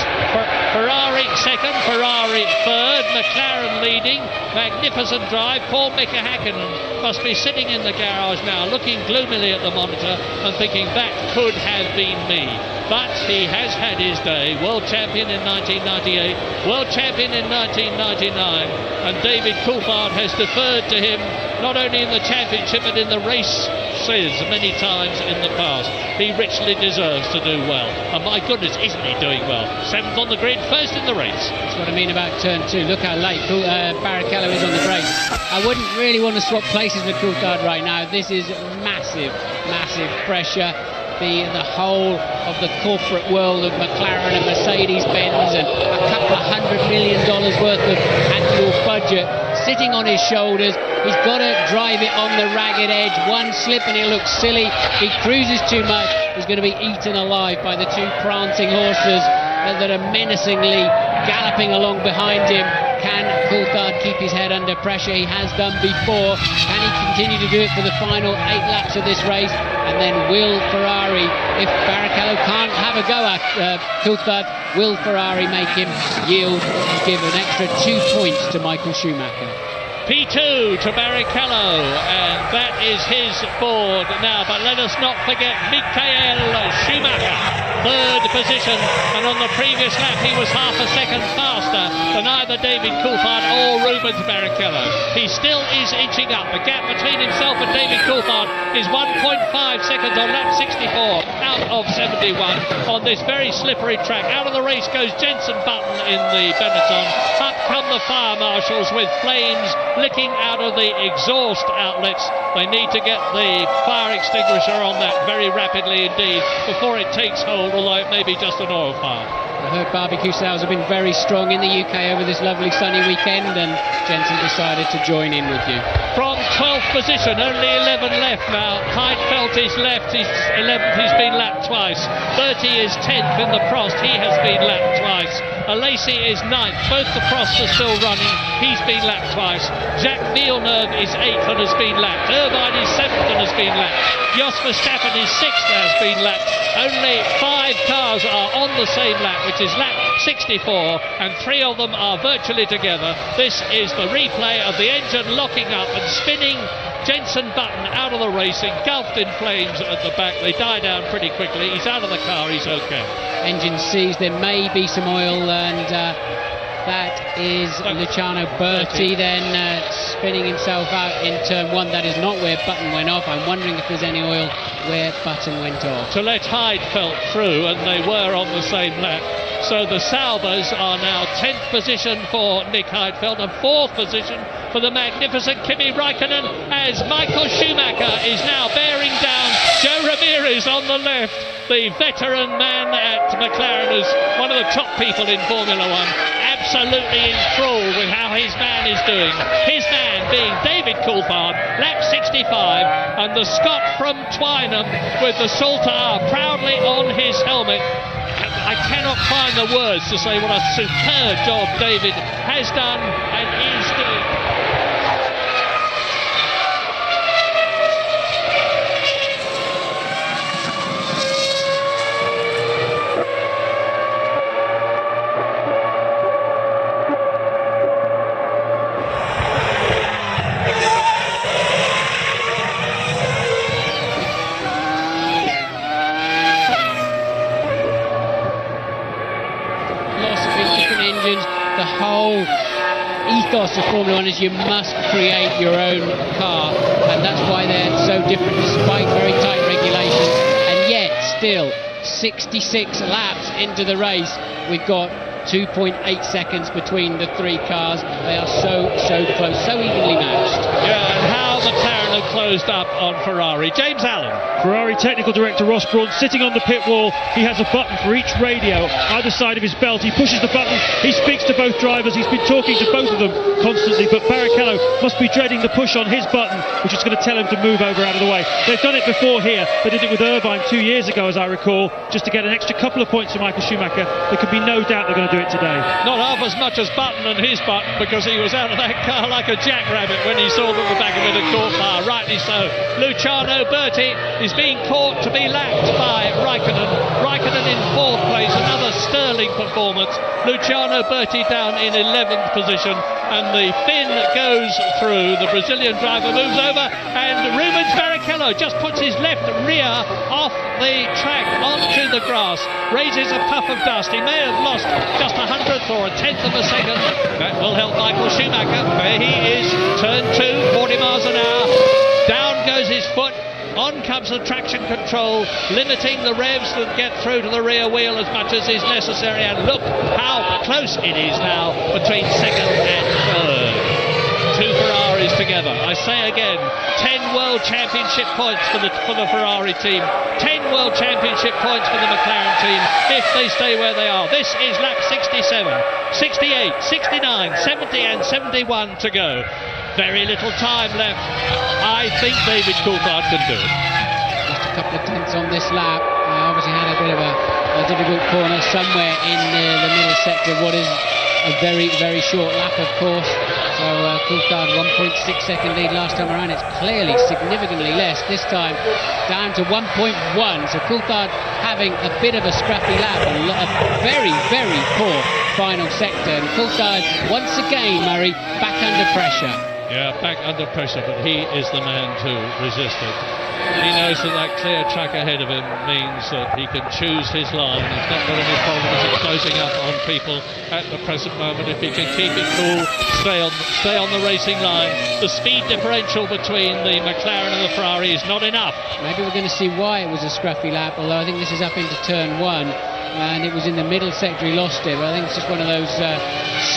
Ferrari second, Ferrari third, McLaren leading. Magnificent drive. Paul Mika Häkkinen must be sitting in the garage now, looking gloomily at the monitor and thinking that could have been me. But he has had his day. World champion in 1998, world champion in 1999, and David Coulthard has deferred to him not only in the championship but in the races many times in the past. He richly deserves to do well, and my goodness, isn't he doing well? 7th on the grid, 1st in the race. That's what I mean about turn 2. Look how late Barrichello is on the brakes. I wouldn't really want to swap places with Coulthard right now. This is massive pressure. The whole of the corporate world of McLaren and Mercedes-Benz and a couple of $100 million worth of annual budget sitting on his shoulders. He's got to drive it on the ragged edge. One slip and it looks silly. He cruises too much. He's going to be eaten alive by the 2 prancing horses that are menacingly galloping along behind him. Can Coulthard keep his head under pressure? He has done before. Can he continue to do it for the final 8 laps of this race? And then will Ferrari, if Barrichello can't have a go at Coulthard, will Ferrari make him yield and give an extra 2 points to Michael Schumacher? P2 to Barrichello, and that is his board now. But let us not forget Michael Schumacher, 3rd position, and on the previous lap he was half a second faster than either David Coulthard or Rubens Barrichello. He still is inching up. The gap between himself and David Coulthard is 1.5 seconds on lap 64 out of 71 on this very slippery track. Out of the race goes Jenson Button in the Benetton. Up come the fire marshals with flames licking out of the exhaust outlets. They need to get the fire extinguisher on that very rapidly indeed before it takes hold, although it may be just an oil fire. I heard barbecue sales have been very strong in the UK over this lovely sunny weekend, and Jensen decided to join in with you. From 12th position, only 11 left now. Heidfeld is left, he's 11th, he's been lapped twice. 30 is 10th in the Prost, he has been lapped twice. Alesi is 9th, both the Prosts are still running, he's been lapped twice. Jacques Villeneuve is 8th and has been lapped. Irvine is 7th and has been lapped. Jos Verstappen is 6th and has been lapped. Only 5 cars are on the same lap, which is lap 64, and 3 of them are virtually together. This is the replay of the engine locking up and spinning Jenson Button out of the race, engulfed in flames at the back. They die down pretty quickly. He's out of the car, he's okay. Engine seized, there may be some oil, and that is Luciano Berti then spinning himself out in turn 1. That is not where Button went off. I'm wondering if there's any oil where Button went off. To let Heidfeld through, and they were on the same lap. So the Saubers are now 10th position for Nick Heidfeld and 4th position for the magnificent Kimi Raikkonen, as Michael Schumacher is now bearing down Joe Ramirez on the left. The veteran man at McLaren is one of the top people in Formula One, absolutely enthralled with how his man is doing. His man being David Coulthard, lap 65, and the Scot from Twynham with the Salter proudly on his helmet. I cannot find the words to say what a superb job David has done and is doing. ethos of Formula One is you must create your own car, and that's why they're so different despite very tight regulations. And yet, still, 66 laps into the race, we've got 2.8 seconds between the three cars. They are so close, so evenly matched. Yeah, and how McLaren have closed up on Ferrari. James Allen. Ferrari technical director Ross Brawn sitting on the pit wall. He has a button for each radio either side of his belt. He pushes the button, he speaks to both drivers, he's been talking to both of them constantly, but Barrichello must be dreading the push on his button, which is going to tell him to move over out of the way. They've done it before here. They did it with Irvine 2 years ago, as I recall, just to get an extra couple of points for Michael Schumacher. There can be no doubt they're going to do it today. Not half as much as Button and his button, because he was out of that car like a jackrabbit when he saw them the back of it and caught fire. Rightly so. Luciano Berti is being caught to be lapped by Raikkonen. Raikkonen in fourth place, another sterling performance. Luciano Berti down in 11th position, and the Finn goes through. The Brazilian driver moves over, and Rubens Barrichello just puts his left rear off the track onto the grass, raises a puff of dust. He may have lost just a hundredth or a tenth of a second. That will help Michael Schumacher. There he is, turn 2, 40 miles an hour. Down goes his foot. On comes the traction control, limiting the revs that get through to the rear wheel as much as is necessary. And look how close it is now between second and third. Two Ferraris together. I say again, 10 World Championship points for the Ferrari team, 10 World Championship points for the McLaren team if they stay where they are. This is lap 67, 68, 69, 70 and 71 to go. Very little time left. I think David Coulthard can do it. Just a couple of tenths on this lap. Obviously had a bit of a difficult corner somewhere in the middle sector. What is a very short lap, of course. So Coulthard 1.6 second lead last time around. It's clearly significantly less this time, down to 1.1. So Coulthard having a bit of a scrappy lap, a very poor final sector. And Coulthard once again, Murray, back under pressure. Yeah, back under pressure, but he is the man to resist it. He knows that clear track ahead of him means that he can choose his line. He's not got any problems in closing up on people at the present moment. If he can keep it cool, stay on the racing line. The speed differential between the McLaren and the Ferrari is not enough. Maybe we're going to see why it was a scrappy lap, although I think this is up into turn 1. And it was in the middle sector he lost it, but I think it's just one of those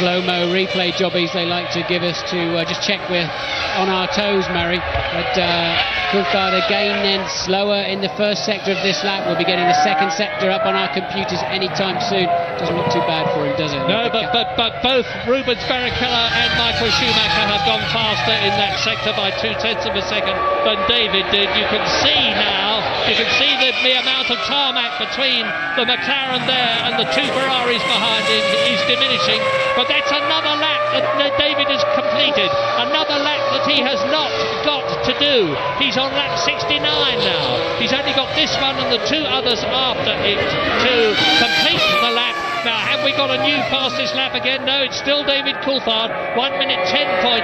slow-mo replay jobbies they like to give us to just check we're on our toes, Murray. But Coulthard again then slower in the first sector of this lap. We'll be getting the second sector up on our computers anytime soon. Doesn't look too bad for him, does it? No, but both Rubens Barrichello and Michael Schumacher have gone faster in that sector by 2/10 of a second than David did. You can see now, the amount of tarmac between the McLaren there and the two Ferraris behind him is diminishing. But that's another lap that David has completed, another lap that he has not got to do. He's on lap 69 now. He's only got this one and the two others after it to complete the lap. Now, have we got a new fastest lap again? No, it's still David Coulthard. 1 minute 10.8.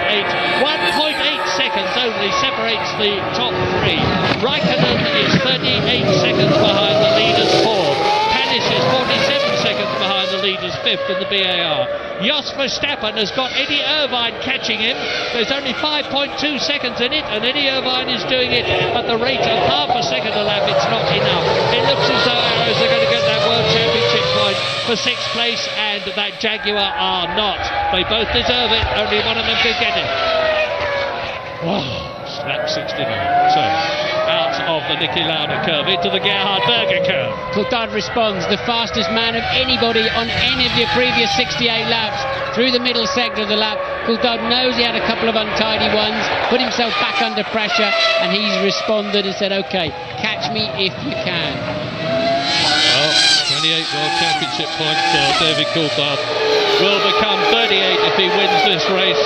1.8 seconds only separates the top three. Raikkonen is 38 seconds behind the leaders fourth. Panis is 47 seconds behind the leaders fifth in the BAR. Jos Verstappen has got Eddie Irvine catching him. There's only 5.2 seconds in it, and Eddie Irvine is doing it at the rate of half a second a lap. It's not enough. It looks as though Arrows are going to get that World Championship point for sixth place, and that Jaguar are not. They both deserve it. Only one of them could get it. Wow. Lap 69. So, out of the Niki Lauda curve into the Gerhard Berger curve. Coulthard responds, the fastest man of anybody on any of your previous 68 laps through the middle sector of the lap. Coulthard knows he had a couple of untidy ones, put himself back under pressure, and he's responded and said, okay, catch me if you can. Well, 28 World Championship points for David Coulthard. Will become 38 if he wins this race.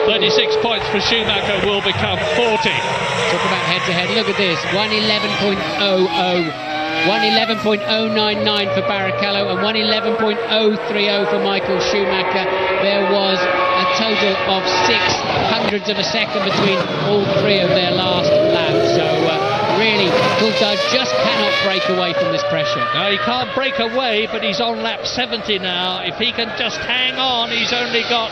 36 points for Schumacher will become 40. Talk about head-to-head. Look at this. 111.00. 111.099 for Barrichello and 111.030 for Michael Schumacher. There was a total of 0.06 of a second between all three of their last laps. So really, Coulthard just cannot break away from this pressure. No, he can't break away, but he's on lap 70 now. If he can just hang on, he's only got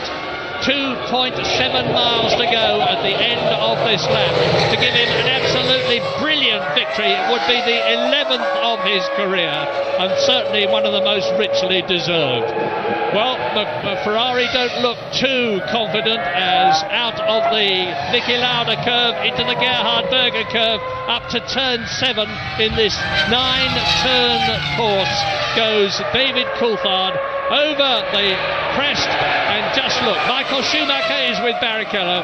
2.7 miles to go at the end of this lap to give him an absolutely brilliant victory. It would be the 11th of his career, and certainly one of the most richly deserved. Well, Ferrari don't look too confident, as out of the Niki Lauda curve into the Gerhard Berger curve up to turn 7 in this 9-turn course goes David Coulthard over the crest, and just look, Michael Schumacher is with Barrichello.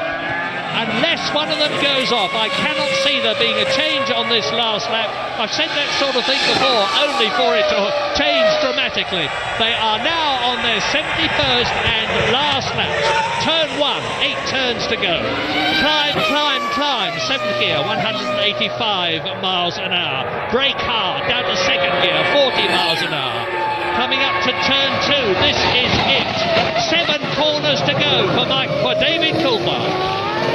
Unless one of them goes off, I cannot see there being a change on this last lap. I've said that sort of thing before, only for it to change dramatically. They are now on their 71st and last laps. Turn 1, 8 turns to go. Climb, climb, climb. 7th gear, 185 miles an hour. Brake hard, down to 2nd gear, 40 miles an hour. Coming up to turn 2, this is it. 7 corners to go for David Coulthard.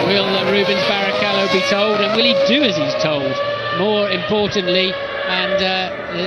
Will Rubens Barrichello be told, and will he do as he's told? More importantly, and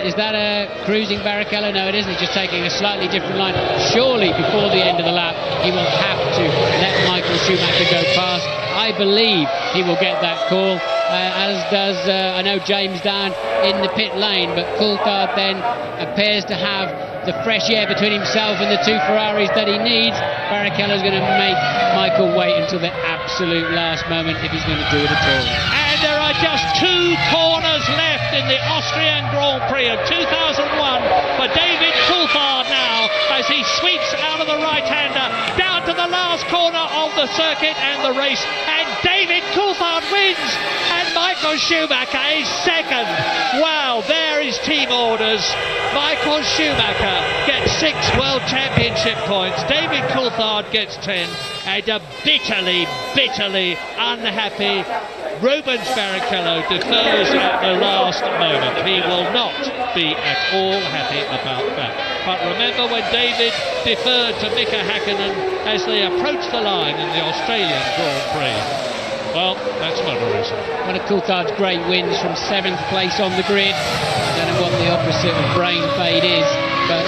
is that a cruising Barrichello? No, it isn't. He's just taking a slightly different line. Surely before the end of the lap he will have to let Michael Schumacher go past. I believe he will get that call, as does I know James down in the pit lane, but Coulthard then appears to have the fresh air between himself and the 2 Ferraris that he needs. Barrichello's going to make Michael wait until the absolute last moment if he's going to do it at all. And there are just 2 corners left in the Austrian Grand Prix of 2001 for David Coulthard now, as he sweeps out of the right-hander down to the last corner of the circuit and the race, and David Coulthard wins, and Michael Schumacher is 2nd. Wow, there is team orders. Michael Schumacher gets 6 World Championship points. David Coulthard gets 10, and a bitterly unhappy Rubens Barrichello defers at the last moment. He will not be at all happy about that. But remember when David deferred to Mika Häkkinen as they approached the line in the Australian Grand Prix? Well, that's another reason. One of Coulthard's great wins from 7th place on the grid. I don't know what the opposite of brain fade is, but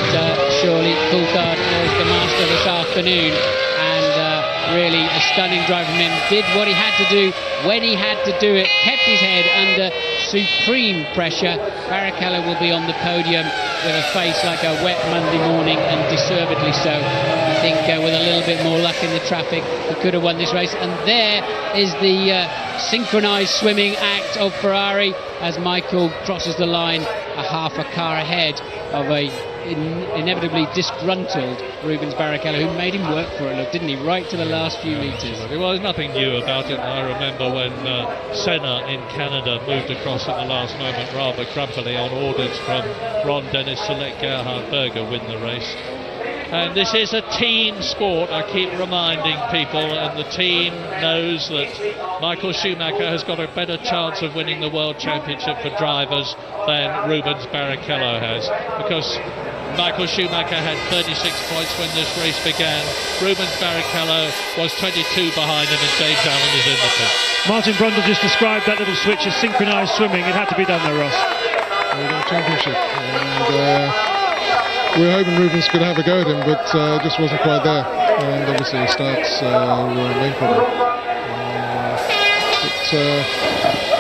surely Coulthard was the master this afternoon, and really a stunning drive from him. Did what he had to do when he had to do it, kept his head under supreme pressure. Barrichello will be on the podium with a face like a wet Monday morning, and deservedly so. I think with a little bit more luck in the traffic he could have won this race. And there is the synchronised swimming act of Ferrari as Michael crosses the line a half a car ahead of a inevitably disgruntled Rubens Barrichello, who made him work for it, look, didn't he, right to the last few metres. Well, there's nothing new about it. I remember when Senna in Canada moved across at the last moment rather grumpily on orders from Ron Dennis to let Gerhard Berger win the race. And this is a team sport, I keep reminding people, and the team knows that Michael Schumacher has got a better chance of winning the World Championship for drivers than Rubens Barrichello has, because Michael Schumacher had 36 points when this race began. Rubens Barrichello was 22 behind him, and James Allen is in the pit. Martin Brundle just described that little switch as synchronised swimming. It had to be done though, Ross. World Championship, and we were hoping Rubens could have a go at him, but just wasn't quite there, and obviously the starts were a main problem.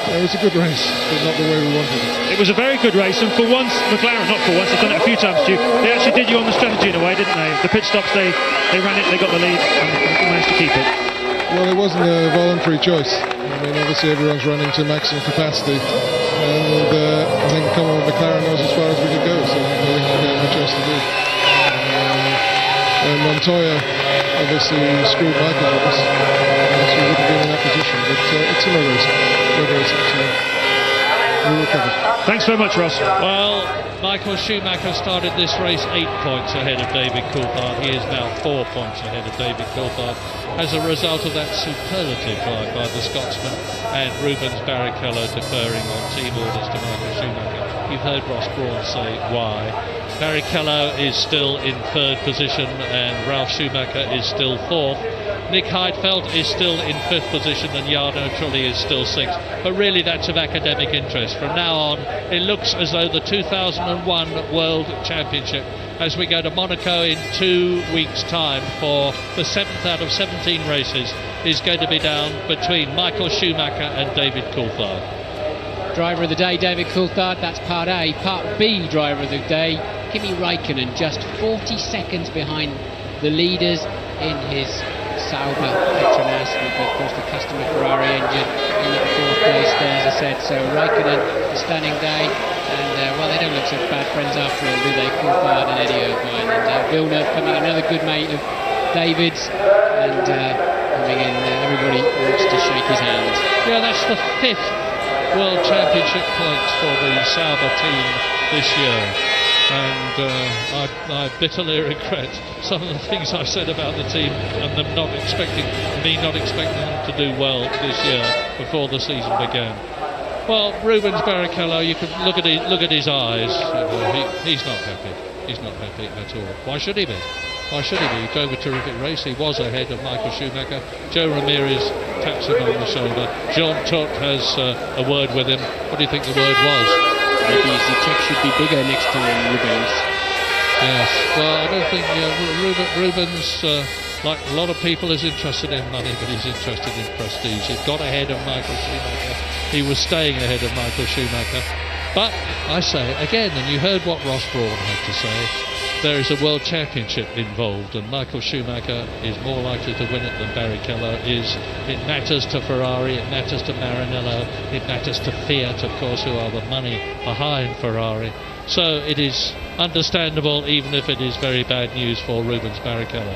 It was a good race, but not the way we wanted it. It was a very good race, and for once, McLaren, not for once, they've done it a few times to you, they actually did you on the strategy in a way, didn't they? The pit stops, they ran it, they got the lead, and managed to keep it. Well, it wasn't a voluntary choice. I mean, obviously everyone's running to maximum capacity, and I think McLaren knows as far as we could go, so I think we had much else to do. And Montoya obviously screwed Michael on us, so we wouldn't be in that position, but it's still a race. Good racing, so we'll recover. Thanks very much, Ross. Well, Michael Schumacher started this race 8 points ahead of David Coulthard. He is now 4 points ahead of David Coulthard as a result of that superlative drive by the Scotsman, and Rubens Barrichello deferring on team orders to Michael Schumacher. You've heard Ross Brawn say why. Barrichello is still in 3rd position and Ralf Schumacher is still 4th. Nick Heidfeld is still in 5th position and Jarno Trulli is still 6th. But really that's of academic interest. From now on, it looks as though the 2001 World Championship, as we go to Monaco in 2 weeks' time for the 7th out of 17 races, is going to be down between Michael Schumacher and David Coulthard. Driver of the day, David Coulthard, that's part A. Part B, driver of the day, Kimi Raikkonen, just 40 seconds behind the leaders in his Sauber Petronas, with of course the customer Ferrari engine in at the 4th place there, as I said. So Raikkonen, a stunning day, and well, they don't look such bad friends after all, do they? Coulthard and Eddie Irvine, and Villeneuve coming, another good mate of David's, and coming in, everybody wants to shake his hand. Yeah, that's the 5th World Championship points for the Sauber team this year, and I bitterly regret some of the things I said about the team and them not expecting them to do well this year before the season began. Well, Rubens Barrichello, you can look at his eyes. He's not happy. He's not happy at all. Why should he be? Why should he be? He drove a terrific race. He was ahead of Michael Schumacher. Joe Ramirez taps him on the shoulder. Jean Todt has a word with him. What do you think the word was? Maybe the check should be bigger next time, Rubens. Yes. Well, I don't think Rubens, like a lot of people, is interested in money, but he's interested in prestige. He got ahead of Michael Schumacher. He was staying ahead of Michael Schumacher. But I say again, and you heard what Ross Brawn had to say, there is a World Championship involved, and Michael Schumacher is more likely to win it than Barrichello is. It matters to Ferrari, it matters to Maranello, it matters to Fiat, of course, who are the money behind Ferrari. So it is understandable, even if it is very bad news for Rubens Barrichello.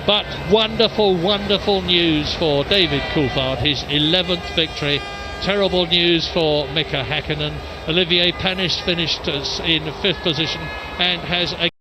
But wonderful, wonderful news for David Coulthard, his 11th victory. Terrible news for Mika Häkkinen. Olivier Panis finished in 5th position and has